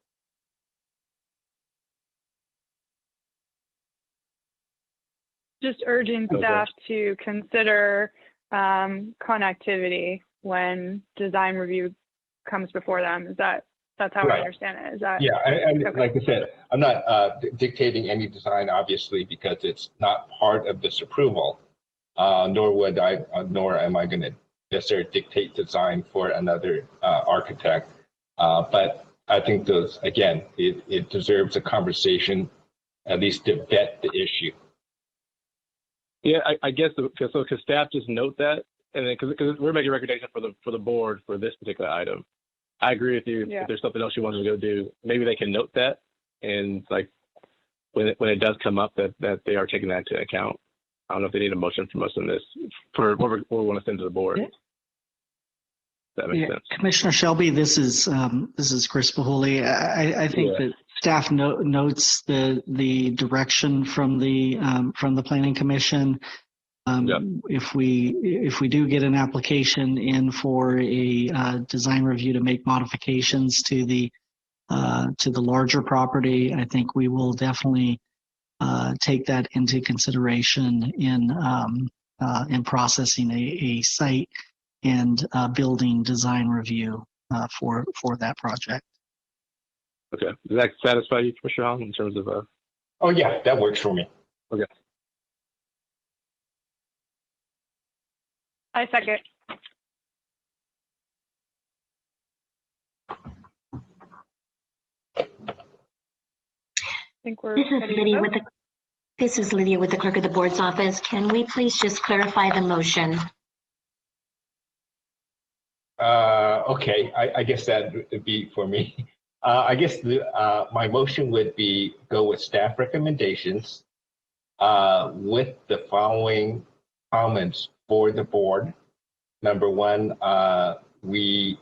Just urging staff to consider connectivity when design review comes before them. That's how I understand it? Is that? Yeah, and okay. Like I said, I'm not dictating any design, obviously, because it's not part of this approval. Nor am I going to necessarily dictate design for another architect. But I think those, again, it deserves a conversation, at least to vet the issue. Yeah, I guess because staff just note that, and then because we're making a recommendation for the board for this particular item. I agree with you. Yeah. If there's something else you want to go do, maybe they can note that, and like when it does come up that they are taking that into account. I don't know if they need a motion from us on this for what we want to send to the board. Yeah. That makes sense. Commissioner Shelby, this is Chris Bahuli. I think that staff notes the direction from the Planning Commission. If we do get an application in for a design review to make modifications to the larger property, I think we will definitely take that into consideration in processing a site and building design review for that project. Okay. Does that satisfy you, Commissioner Hong, in terms of? Oh yeah, that works for me. Okay. I second. I think we're This is Lydia with the Clerk of the Board's office. Can we please just clarify the motion? Okay, I guess that would be for me. I guess my motion would be go with staff recommendations with the following comments for the board. Number one, we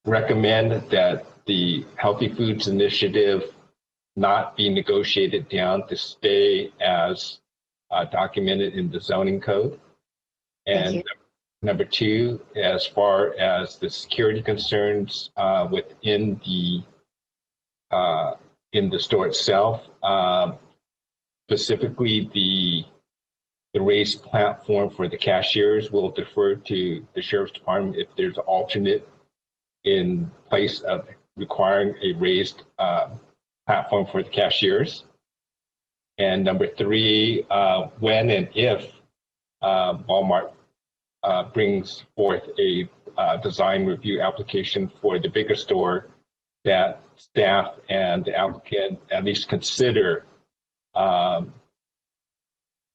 recommend that the Healthy Foods Initiative not be negotiated down to stay as documented in the zoning code. And number two, as far as the security concerns within in the store itself, specifically the raised platform for the cashiers, will defer to the Sheriff's Department if there's an alternate in place of requiring a raised platform for the cashiers. And number three, when and if Walmart brings forth a design review application for the bigger store, that staff and the applicant at least consider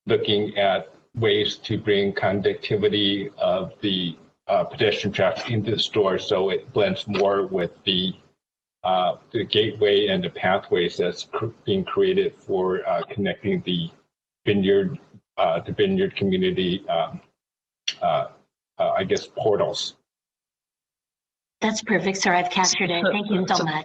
looking at ways to bring conductivity of the pedestrian traffic into the store so it blends more with the gateway and the pathways that's being created for connecting the vineyard community, I guess, portals. That's perfect, sir. I've captured it. Thank you so much.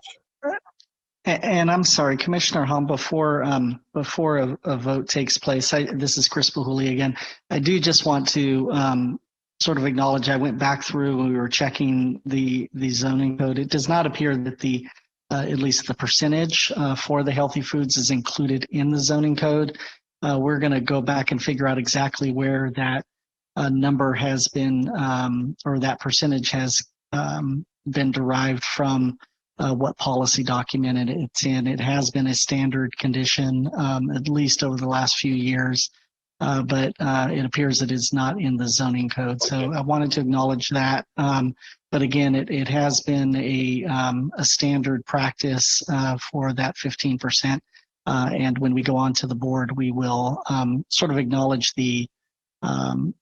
And I'm sorry, Commissioner Hom, before a vote takes place, this is Chris Bahuli again. I do just want to sort of acknowledge, I went back through when we were checking the zoning code. It does not appear that the at least the percentage for the healthy foods is included in the zoning code. We're going to go back and figure out exactly where that number has been, or that percentage has been derived from, what policy document it's in. It has been a standard condition, at least over the last few years, but it appears that it's not in the zoning code. So I wanted to acknowledge that. But again, it has been a standard practice for that 15%. And when we go on to the board, we will sort of acknowledge the, I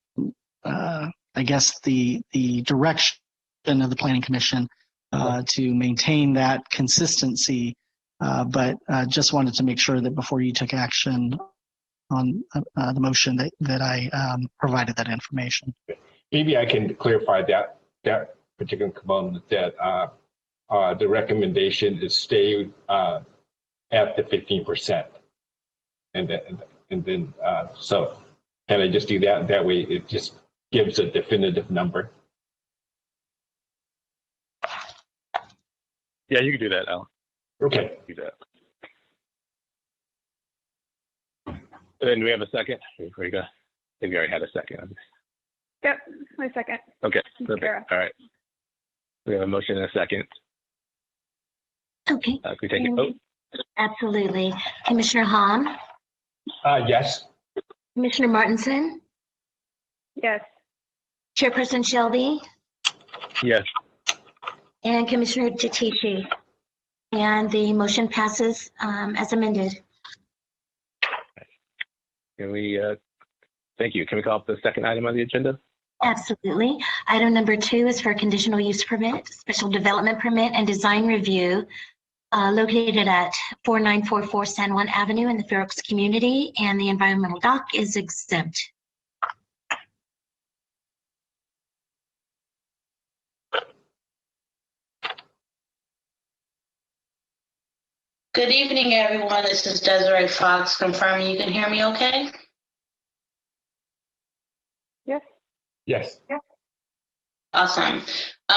guess, the direction of the Planning Commission to maintain that consistency. But just wanted to make sure that before you took action on the motion that I provided that information. Maybe I can clarify that particular component, that the recommendation is stay at the 15%, and then so can I just do that? That way, it just gives a definitive number. Yeah, you can do that, Alan. Okay. Do that. And then do we have a second? Before you go, I think we already had a second. Yep, my second. Okay, Kara. perfect. All right. We have a motion and a second. Okay. Can we take a vote? Absolutely. Commissioner Hahn, Yes. Commissioner Martinson, Yes. Chairperson Shelby, Yes. and Commissioner Titici. And the motion passes as amended. Can we, thank you. Can we call up the second item on the agenda? Absolutely. Item number 2 is for a conditional use permit, special development permit and design review located at 4944 San Juan Avenue in the Fair Oaks community, and the environmental dock is exempt. Good evening, everyone. This is Desiree Fox confirming you can hear me okay? Yes. Yes. Awesome.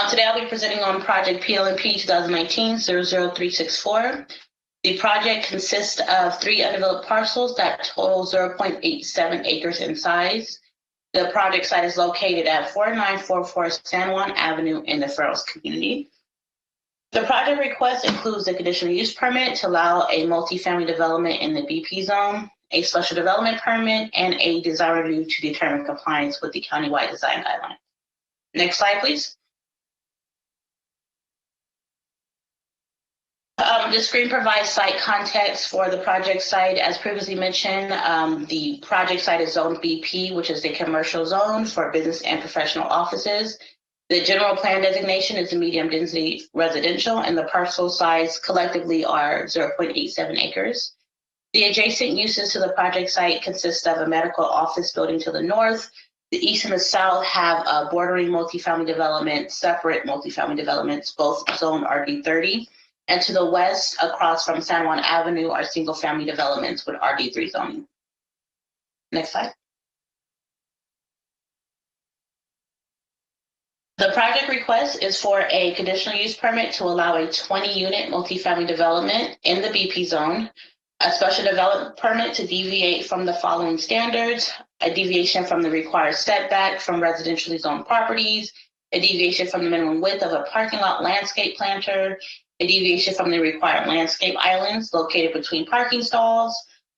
Today I'll be presenting on project PLNP 2019-00364. The project consists of 3 undeveloped parcels that total 0.87 acres in size. The project site is located at 4944 San Juan Avenue in the Fair Oaks community. The project request includes a conditional use permit to allow a multifamily development in the BP zone, a special development permit, and a design review to determine compliance with the countywide design guidelines. Next slide, please. The screen provides site context for the project site. As previously mentioned, the project site is zoned BP, which is the commercial zone for business and professional offices. The general plan designation is a medium density residential, and the parcel size collectively are 0.87 acres. The adjacent uses to the project site consist of a medical office building to the north. The east and the south have a bordering multifamily development, separate multifamily developments, both zone RD30. And to the west, across from San Juan Avenue, are single family developments with RD3 zoning. Next slide. The project request is for a conditional use permit to allow a 20-unit multifamily development in the BP zone, a special development permit to deviate from the following standards: a deviation from the required setback from residentially zoned properties, a deviation from the minimum width of a parking lot landscape planter, a deviation from the required landscape islands located between parking stalls,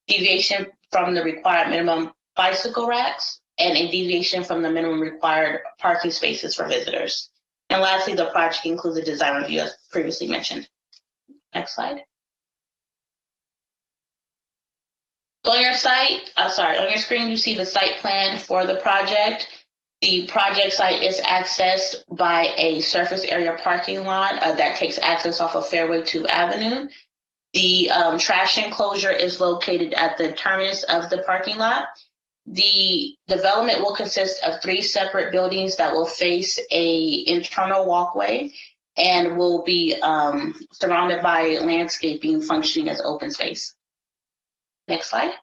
deviation from the required minimum bicycle racks, and a deviation from the minimum required parking spaces for visitors. And lastly, the project includes a design review as previously mentioned. Next slide. On your site, on your screen, you see the site plan for the project. The project site is accessed by a surface area parking lot that takes access off of Fairway 2 Avenue. The trash enclosure is located at the terminus of the parking lot. The development will consist of 3 separate buildings that will face a internal walkway and will be surrounded by landscaping functioning as open space. Next slide.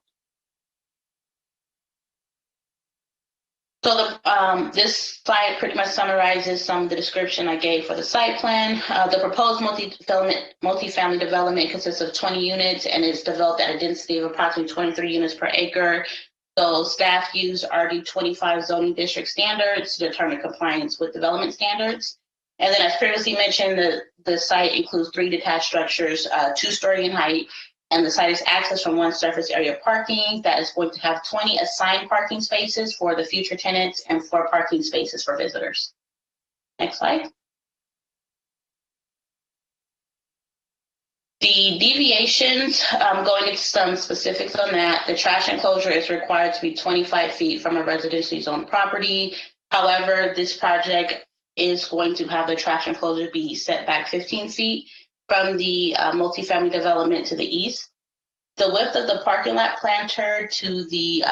So this slide pretty much summarizes some of the description I gave for the site plan. The proposed multifamily development consists of 20 units and is developed at a density of approximately 23 units per acre. So staff used RD 25 zoning district standards to determine compliance with development standards. And then as previously mentioned, the site includes 3 detached structures, 2-story in height, and the site is accessed from 1 surface area parking that is going to have 20 assigned parking spaces for the future tenants and 4 parking spaces for visitors. Next slide. The deviations, going into some specifics on that, the trash enclosure is required to be 25 feet from a residentially zoned property. However, this project is going to have the trash enclosure be set back 15 feet from the multifamily development to the east. The width of the parking lot planter to the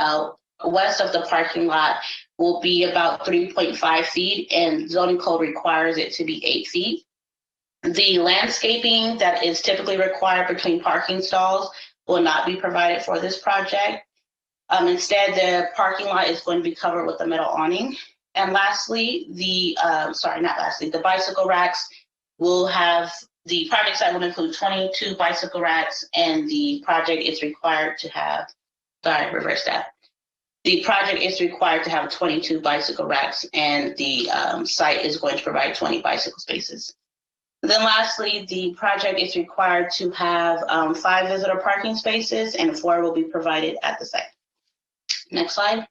west of the parking lot will be about 3.5 feet, and zoning code requires it to be 8 feet. The landscaping that is typically required between parking stalls will not be provided for this project. Instead, the parking lot is going to be covered with a metal awning. And lastly, the bicycle racks will have, the project site will include 22 bicycle racks, and the project is required to have, The project is required to have 22 bicycle racks, and the site is going to provide 20 bicycle spaces. Then lastly, the project is required to have 5 visitor parking spaces, and 4 will be provided at the site. Next slide.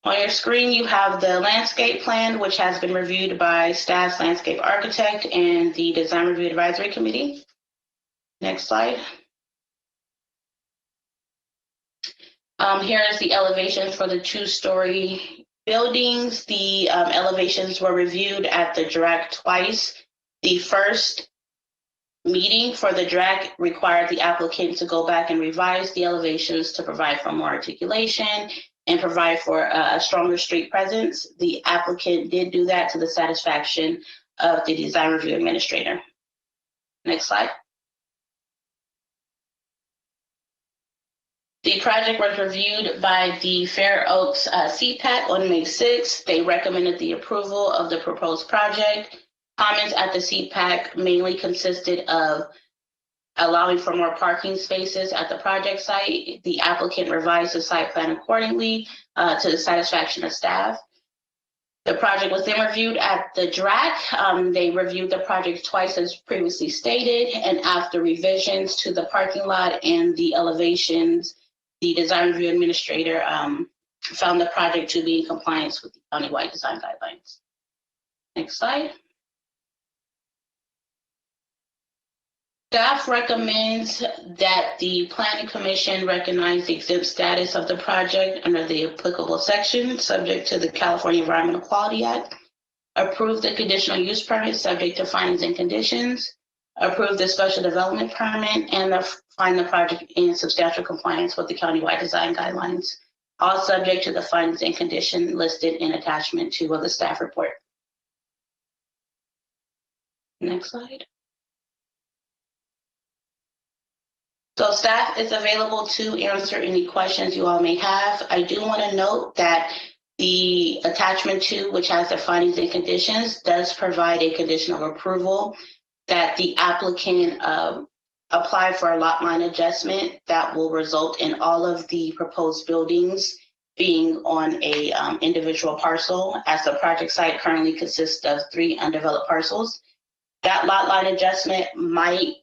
On your screen, you have the landscape plan, which has been reviewed by staff's landscape architect and the design review advisory committee. Next slide. Here is the elevations for the 2-story buildings. The elevations were reviewed at the DRAC twice. The first meeting for the DRAC required the applicant to go back and revise the elevations to provide for more articulation and provide for a stronger street presence. The applicant did do that to the satisfaction of the design review administrator. Next slide. The project was reviewed by the Fair Oaks CPAC on May 6th. They recommended the approval of the proposed project. Comments at the CPAC mainly consisted of allowing for more parking spaces at the project site. The applicant revised the site plan accordingly to the satisfaction of staff. The project was then reviewed at the DRAC. They reviewed the project twice as previously stated, and after revisions to the parking lot and the elevations, the design review administrator found the project to be in compliance with the countywide design guidelines. Next slide. Staff recommends that the Planning Commission recognize the exempt status of the project under the applicable section, subject to the California Environmental Quality Act, approve the conditional use permit subject to findings and conditions, approve the special development permit, and find the project in substantial compliance with the countywide design guidelines, all subject to the findings and conditions listed in attachment 2 of the staff report. Next slide. So staff is available to answer any questions you all may have. I do want to note that the attachment 2, which has the findings and conditions, does provide a condition of approval that the applicant apply for a lot line adjustment that will result in all of the proposed buildings being on a individual parcel, as the project site currently consists of 3 undeveloped parcels. That lot line adjustment might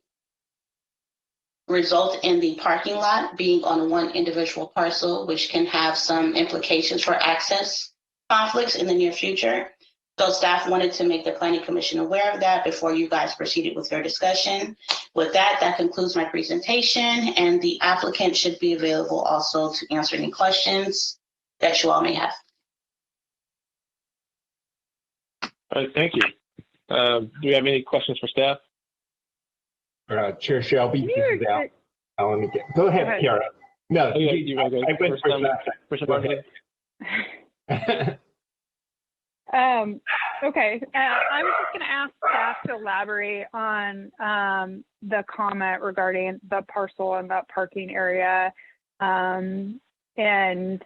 result in the parking lot being on 1 individual parcel, which can have some implications for access conflicts in the near future. So staff wanted to make the Planning Commission aware of that before you guys proceeded with your discussion. With that, that concludes my presentation, and the applicant should be available also to answer any questions that you all may have. All right, thank you. Do we have any questions for staff? Chair Shelby, this is Al. Let me go ahead, Kiara. No, I went first. Go ahead. Okay, I was just going to ask staff to elaborate on the comment regarding the parcel and that parking area. and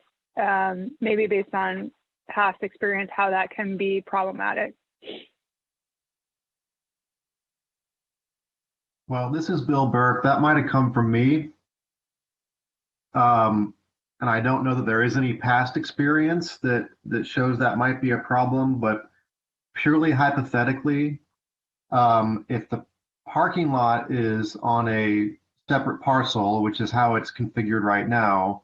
maybe based on past experience, how that can be problematic. Well, this is Bill Burke. That might have come from me. And I don't know that there is any past experience that shows that might be a problem, but purely hypothetically, if the parking lot is on a separate parcel, which is how it's configured right now,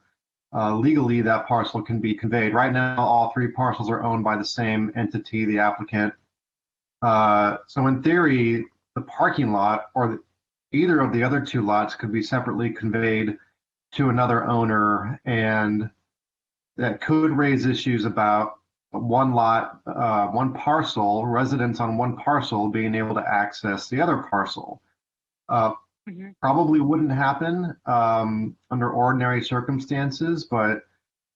legally that parcel can be conveyed. Right now, all three parcels are owned by the same entity, the applicant. So in theory, the parking lot or either of the other two lots could be separately conveyed to another owner, and that could raise issues about one lot, one parcel, residents on one parcel being able to access the other parcel. Probably wouldn't happen under ordinary circumstances, but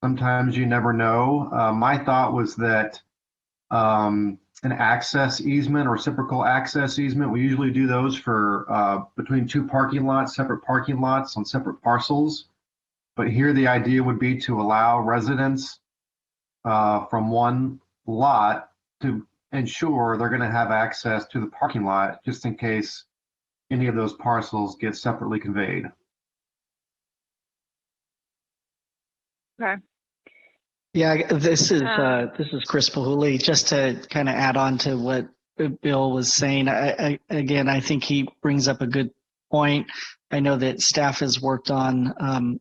sometimes you never know. My thought was that an access easement or reciprocal access easement, we usually do those for between two parking lots, separate parking lots on separate parcels. But here the idea would be to allow residents from one lot to ensure they're going to have access to the parking lot just in case any of those parcels get separately conveyed. Okay. Yeah, this is Chris Pahuli. Just to kind of add on to what Bill was saying, again, I think he brings up a good point. I know that staff has worked on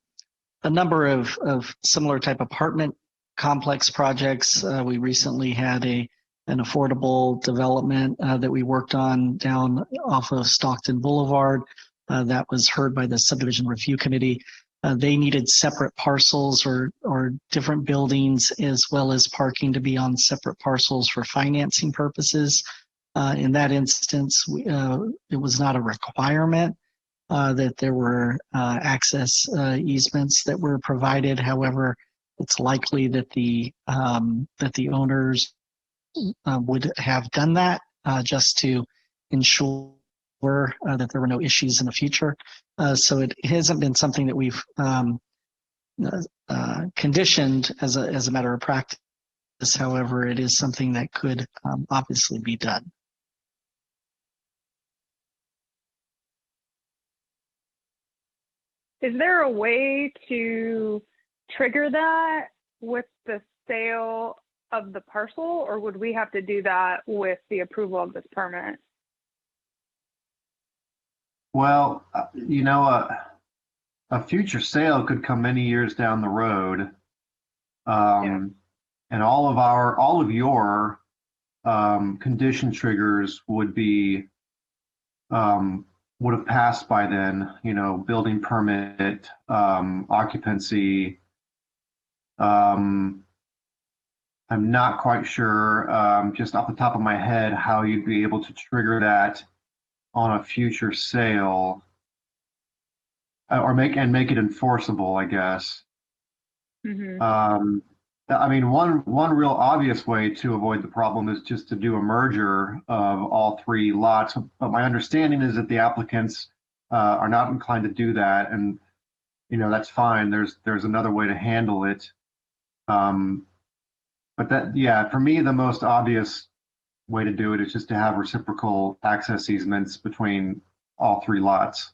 a number of similar type apartment complex projects. We recently had an affordable development that we worked on down off of Stockton Boulevard that was heard by the Subdivision Review Committee. They needed separate parcels or different buildings as well as parking to be on separate parcels for financing purposes. In that instance, it was not a requirement that there were access easements that were provided. However, it's likely that the owners would have done that just to ensure that there were no issues in the future. So it hasn't been something that we've conditioned as a matter of practice. However, it is something that could obviously be done. Is there a way to trigger that with the sale of the parcel, or would we have to do that with the approval of this permit? Well, you know, a future sale could come many years down the road, and all of your condition triggers would have passed by then. You know, building permit, occupancy. I'm not quite sure, just off the top of my head, how you'd be able to trigger that on a future sale, or make it enforceable, I guess. I mean, one real obvious way to avoid the problem is just to do a merger of all three lots. But my understanding is that the applicants are not inclined to do that, and you know that's fine. There's another way to handle it. But that, yeah, for me, the most obvious way to do it is just to have reciprocal access easements between all three lots.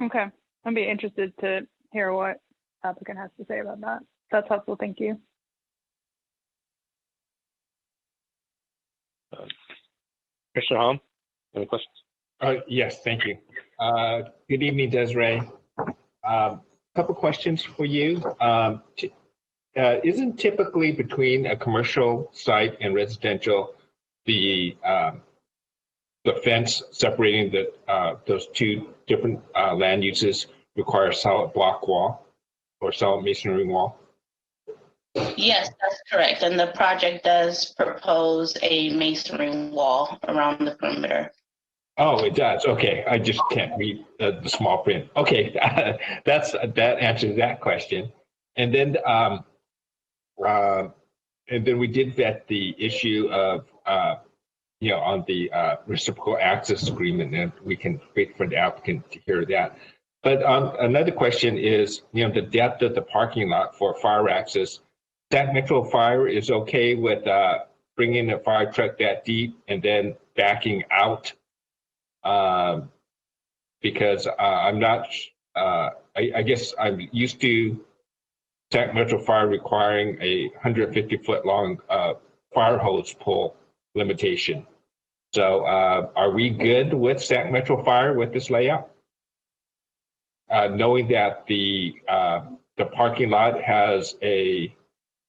Okay, I'd be interested to hear what applicant has to say about that. That's helpful, thank you. Mr. Hom, any questions? Yes, thank you. Good evening, Desiree. Couple questions for you. Isn't typically between a commercial site and residential the fence separating those two different land uses require a solid block wall or solid masonry wall? Yes, that's correct. And the project does propose a masonry wall around the perimeter. Oh, it does. Okay, I just can't read the small print. Okay, that answers that question. And then we did vet the issue of on the reciprocal access agreement, and we can wait for the applicant to hear that. But another question is, the depth of the parking lot for fire access. Sac Metro Fire is okay with bringing a fire truck that deep and then backing out? Because I'm not, I guess I'm used to Sac Metro Fire requiring a 150-foot long fire hose pull limitation. So are we good with Sac Metro Fire with this layout? Knowing that the parking lot has a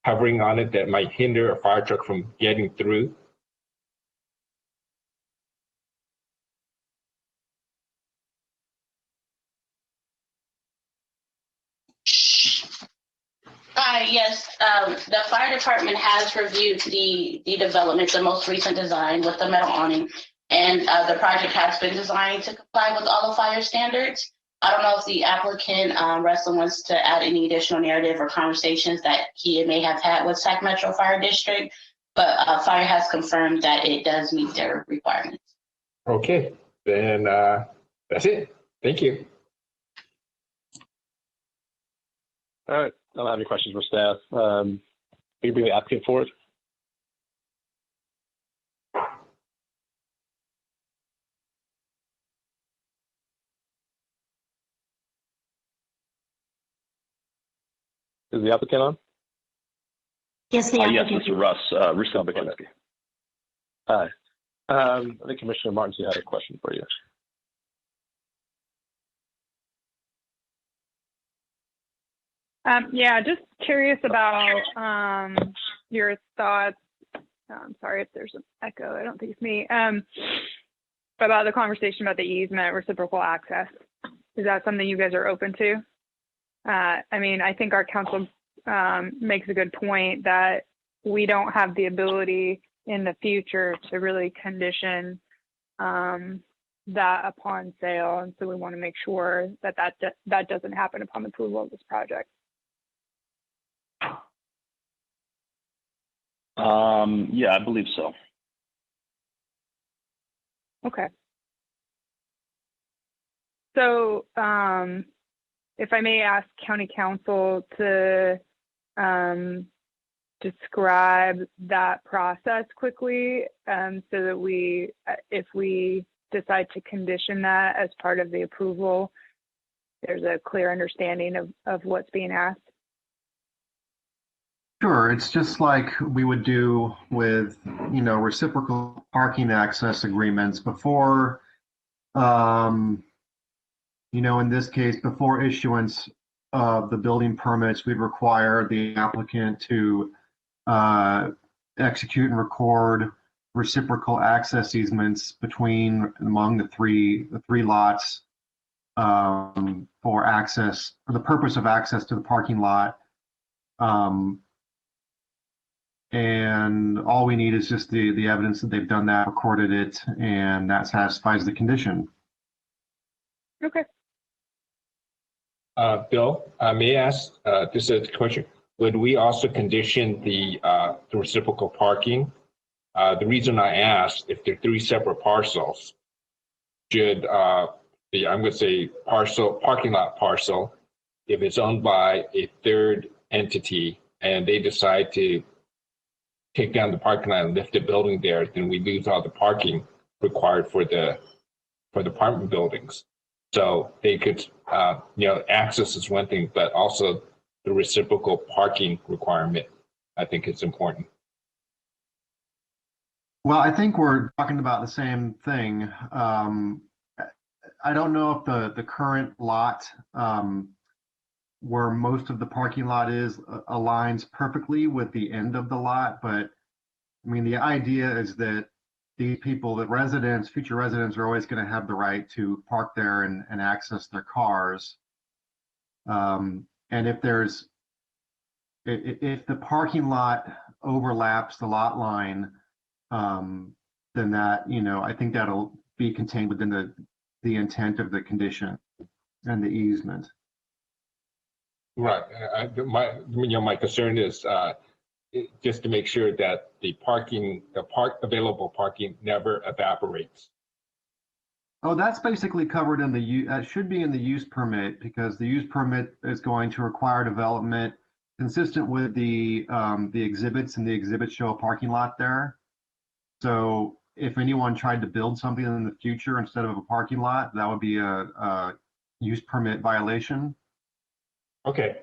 covering on it that might hinder a fire truck from getting through? Yes, the fire department has reviewed the development, the most recent design with the metal awning, and the project has been designed to comply with all the fire standards. I don't know if the applicant, Russell, wants to add any additional narrative or conversations that he may have had with Sac Metro Fire District, but fire has confirmed that it does meet their requirements. Okay, then that's it. Thank you. All right, I don't have any questions for staff. Can you bring the applicant forward? Is the applicant on? Yes, the Yes, applicant. this is Russ Rusinski. Hi. I think Commissioner Martinson had a question for you. Yeah, just curious about your thoughts. I'm sorry if there's an echo. I don't think it's me. About the conversation about the easement, reciprocal access. Is that something you guys are open to? I mean, I think our council makes a good point that we don't have the ability in the future to really condition that upon sale, and so we want to make sure that that doesn't happen upon approval of this project. Yeah, I believe so. Okay. So, if I may ask County Council to describe that process quickly, so that we, if we decide to condition that as part of the approval, there's a clear understanding of what's being asked. Sure, it's just like we would do with, reciprocal parking access agreements before, in this case, before issuance of the building permits, we'd require the applicant to execute and record reciprocal access easements among the three lots for the purpose of access to the parking lot. And all we need is just the evidence that they've done that, recorded it, and that satisfies the condition. Okay. Bill, may I ask, this is a question, would we also condition the reciprocal parking? The reason I asked, if they're three separate parcels, should I'm going to say parking lot parcel, if it's owned by a third entity and they decide to take down the parking lot and lift the building there, then we lose all the parking required for the apartment buildings. So they could, access is one thing, but also the reciprocal parking requirement, I think is important. Well, I think we're talking about the same thing. I don't know if the current lot where most of the parking lot is aligns perfectly with the end of the lot, but I mean, the idea is that these people, future residents are always going to have the right to park there and access their cars. And if the parking lot overlaps the lot line, then that, I think that'll be contained within the intent of the condition and the easement. Right. My concern is just to make sure that the available parking never evaporates. Oh, that's basically covered in that should be in the use permit, because the use permit is going to require development consistent with the exhibits, and the exhibits show a parking lot there. So if anyone tried to build something in the future instead of a parking lot, that would be a use permit violation. Okay.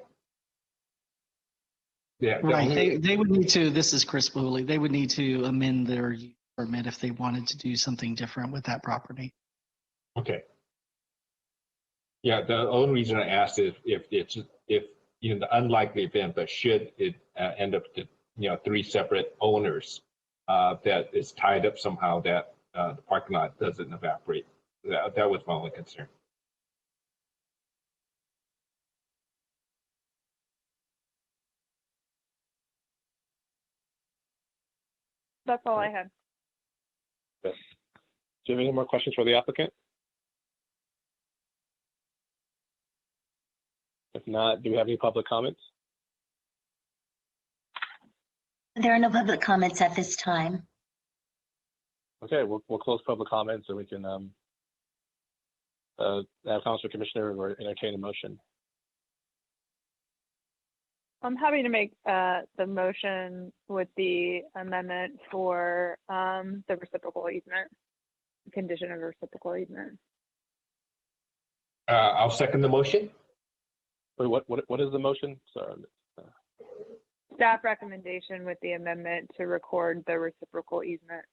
Yeah. Right. They would need to, this is Chris Booley, they would need to amend their use permit if they wanted to do something different with that property. Okay. Yeah, the only reason I asked is if you know, the unlikely event, but should it end up to, you know, 3 separate owners that is tied up somehow, that the parking lot doesn't evaporate. That was my only concern. That's all I had. Yes. Do you have any more questions for the applicant? If not, do we have any public comments? There are no public comments at this time. Okay, we'll close public comments so we can have Council Commissioner or entertain a motion. I'm happy to make the motion with the amendment for the reciprocal easement, the condition of reciprocal easement. I'll second the motion. Wait, what is the motion? Sorry. Staff recommendation with the amendment to record the reciprocal easement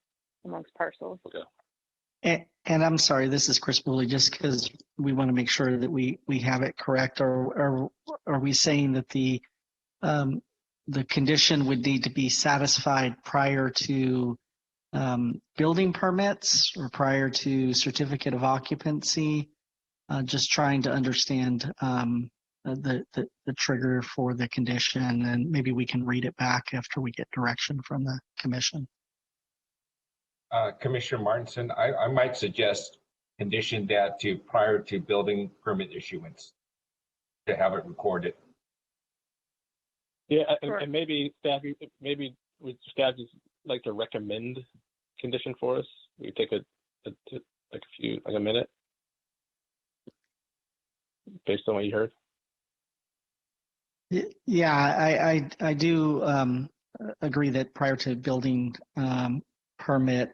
amongst parcels. Okay. And I'm sorry, this is Chris Booley, just because we want to make sure that we have it correct, or are we saying that the condition would need to be satisfied prior to building permits or prior to certificate of occupancy? Just trying to understand the trigger for the condition, and maybe we can read it back after we get direction from the commission. Commissioner Martinson, I might suggest condition that to prior to building permit issuance, to have it recorded. Yeah, Sure. and maybe would staff just like to recommend condition for us? We take a minute based on what you heard. Yeah, I do agree that prior to building permit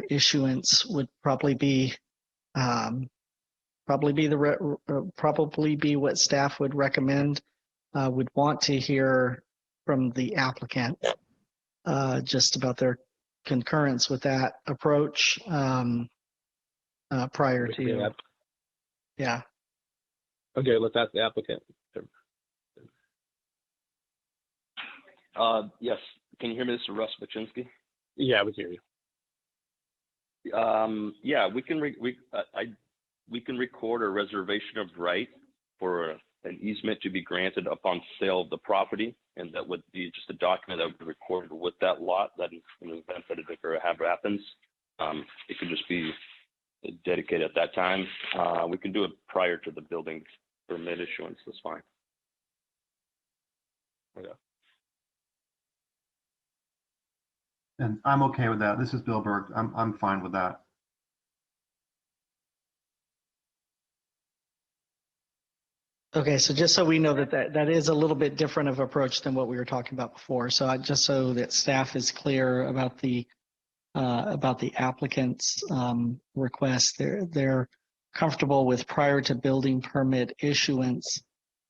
issuance would probably be what staff would recommend. Would want to hear from the applicant just about their concurrence with that approach prior to. Yeah. Okay, let's ask the applicant. Yes. Can you hear me? This is Russ Baczynski. Yeah, we hear you. Yeah, we can record a reservation of right for an easement to be granted upon sale of the property, and that would be just a document that would be recorded with that lot. That in the event that it ever happens, it could just be dedicated at that time. We can do it prior to the building permit issuance. That's fine. Okay. And I'm okay with that. This is Bill Burke. I'm fine with that. Okay, so just so we know that is a little bit different of approach than what we were talking about before. So just so that staff is clear about the applicant's request, they're comfortable with prior to building permit issuance.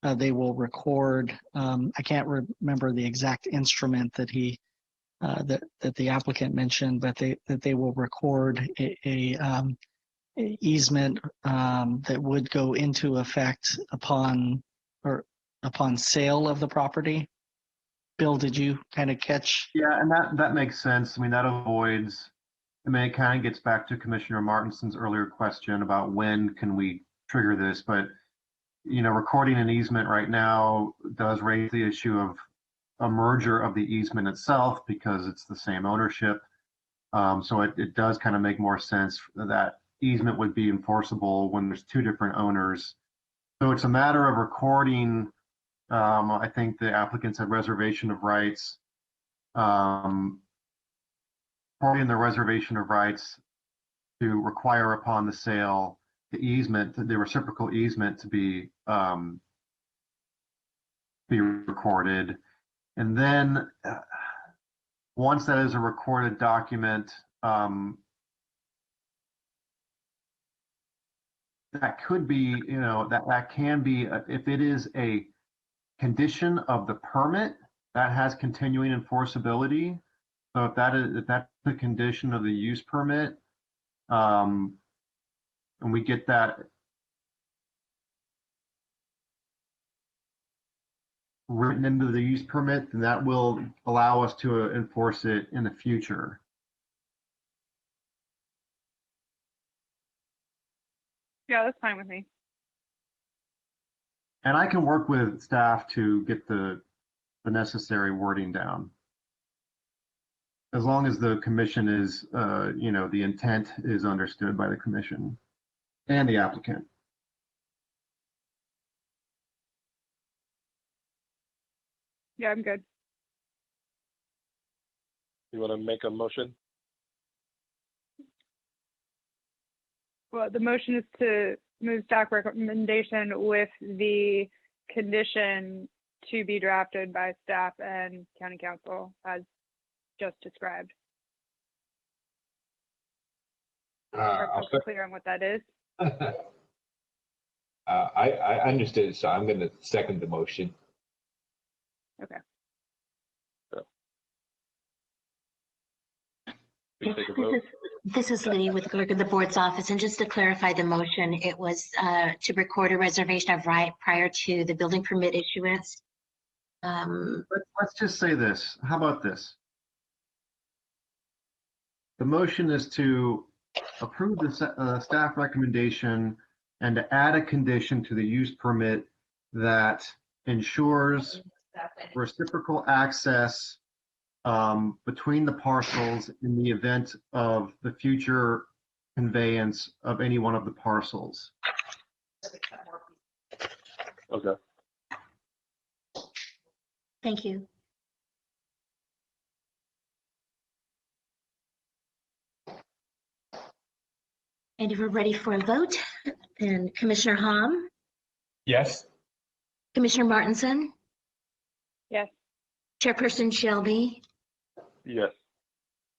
They will record. I can't remember the exact instrument that that the applicant mentioned, but they will record a easement that would go into effect upon sale of the property. Bill, did you kind of catch? Yeah, and that makes sense. I mean, that avoids. I mean, it kind of gets back to Commissioner Martinson's earlier question about when can we trigger this, but you know, recording an easement right now does raise the issue of a merger of the easement itself because it's the same ownership. So it does kind of make more sense that easement would be enforceable when there's 2 different owners. So it's a matter of recording. I think the applicants have reservation of rights. Recording the reservation of rights to require upon the sale the easement, the reciprocal easement to be recorded. And then once that is a recorded document, that could be, that can be, if it is a condition of the permit, that has continuing enforceability. So if that's the condition of the use permit, and we get that written into the use permit, then that will allow us to enforce it in the future. Yeah, that's fine with me. And I can work with staff to get the necessary wording down. As long as the commission is, the intent is understood by the commission and the applicant. Yeah, I'm good. You want to make a motion? Well, the motion is to move staff recommendation with the condition to be drafted by staff and county council as just described. Are you clear on what that is? I understood, so I'm going to second the motion. Okay. Please take a vote. This is Lydia with the clerk of the board's office, and just to clarify the motion, it was to record a reservation of right prior to the building permit issuance. Let's just say this. How about this? The motion is to approve the staff recommendation and to add a condition to the use permit that ensures reciprocal access between the parcels in the event of the future conveyance of any one of the parcels. Okay. Thank you. And if we're ready for a vote, then Commissioner Hom, Yes. Commissioner Martinson, Yes. Chairperson Shelby, Yes.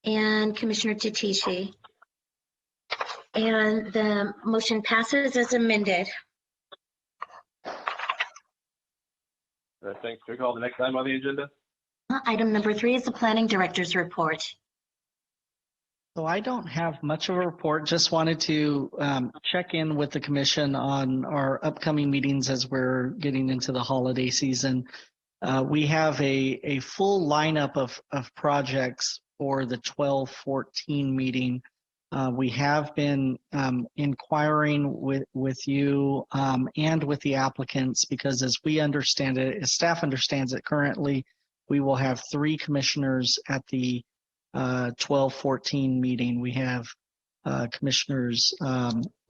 and Commissioner Tatishi. And the motion passes as amended. Thanks. Can we call the next item on the agenda? Item number 3 is the planning director's report. So I don't have much of a report, just wanted to check in with the commission on our upcoming meetings as we're getting into the holiday season. We have a full lineup of projects for the 12-14 meeting. We have been inquiring with you and with the applicants, because as we understand it, as staff understands it currently, we will have 3 commissioners at the 12-14 meeting. We have Commissioners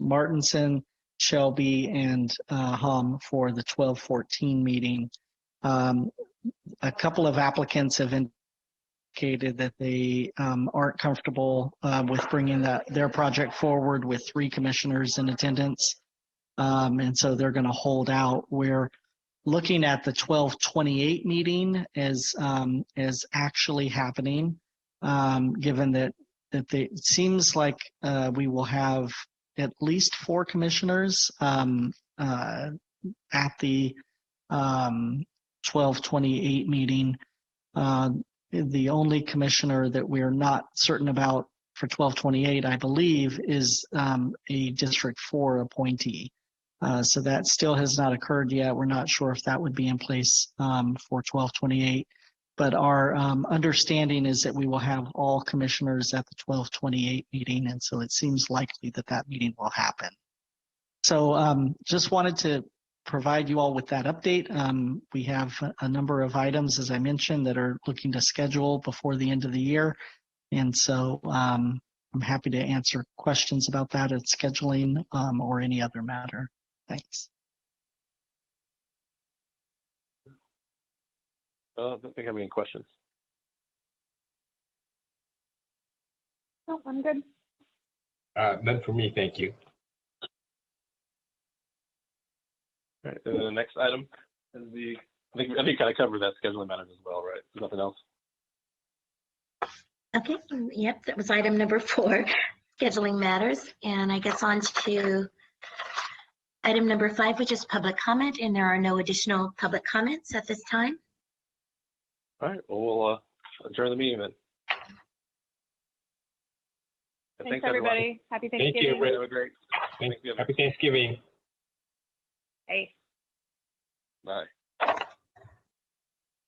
Martinson, Shelby, and Hom for the 12-14 meeting. A couple of applicants have indicated that they aren't comfortable with bringing their project forward with 3 commissioners in attendance, and so they're going to hold out. We're looking at the 12-28 meeting as actually happening, given that it seems like we will have at least 4 commissioners at the 12-28 meeting. The only commissioner that we're not certain about for 12-28, I believe, is a District 4 appointee. So that still has not occurred yet. We're not sure if that would be in place for 12-28. But our understanding is that we will have all commissioners at the 12-28 meeting, and so it seems likely that that meeting will happen. So just wanted to provide you all with that update. We have a number of items, as I mentioned, that are looking to schedule before the end of the year. And so I'm happy to answer questions about that at scheduling or any other matter. Thanks. I don't think I have any questions. Oh, I'm good. None for me, thank you. All right, and then the next item is I think kind of covered that scheduling matters as well, right? There's nothing else. Okay, yep, that was item number 4, scheduling matters. And I guess on to item number 5, which is public comment, and there are no additional public comments at this time. All right, well, we'll adjourn the meeting then. Thanks everybody. Happy Thanksgiving. Thank you. Have a great Happy Thanksgiving. Hey. Bye.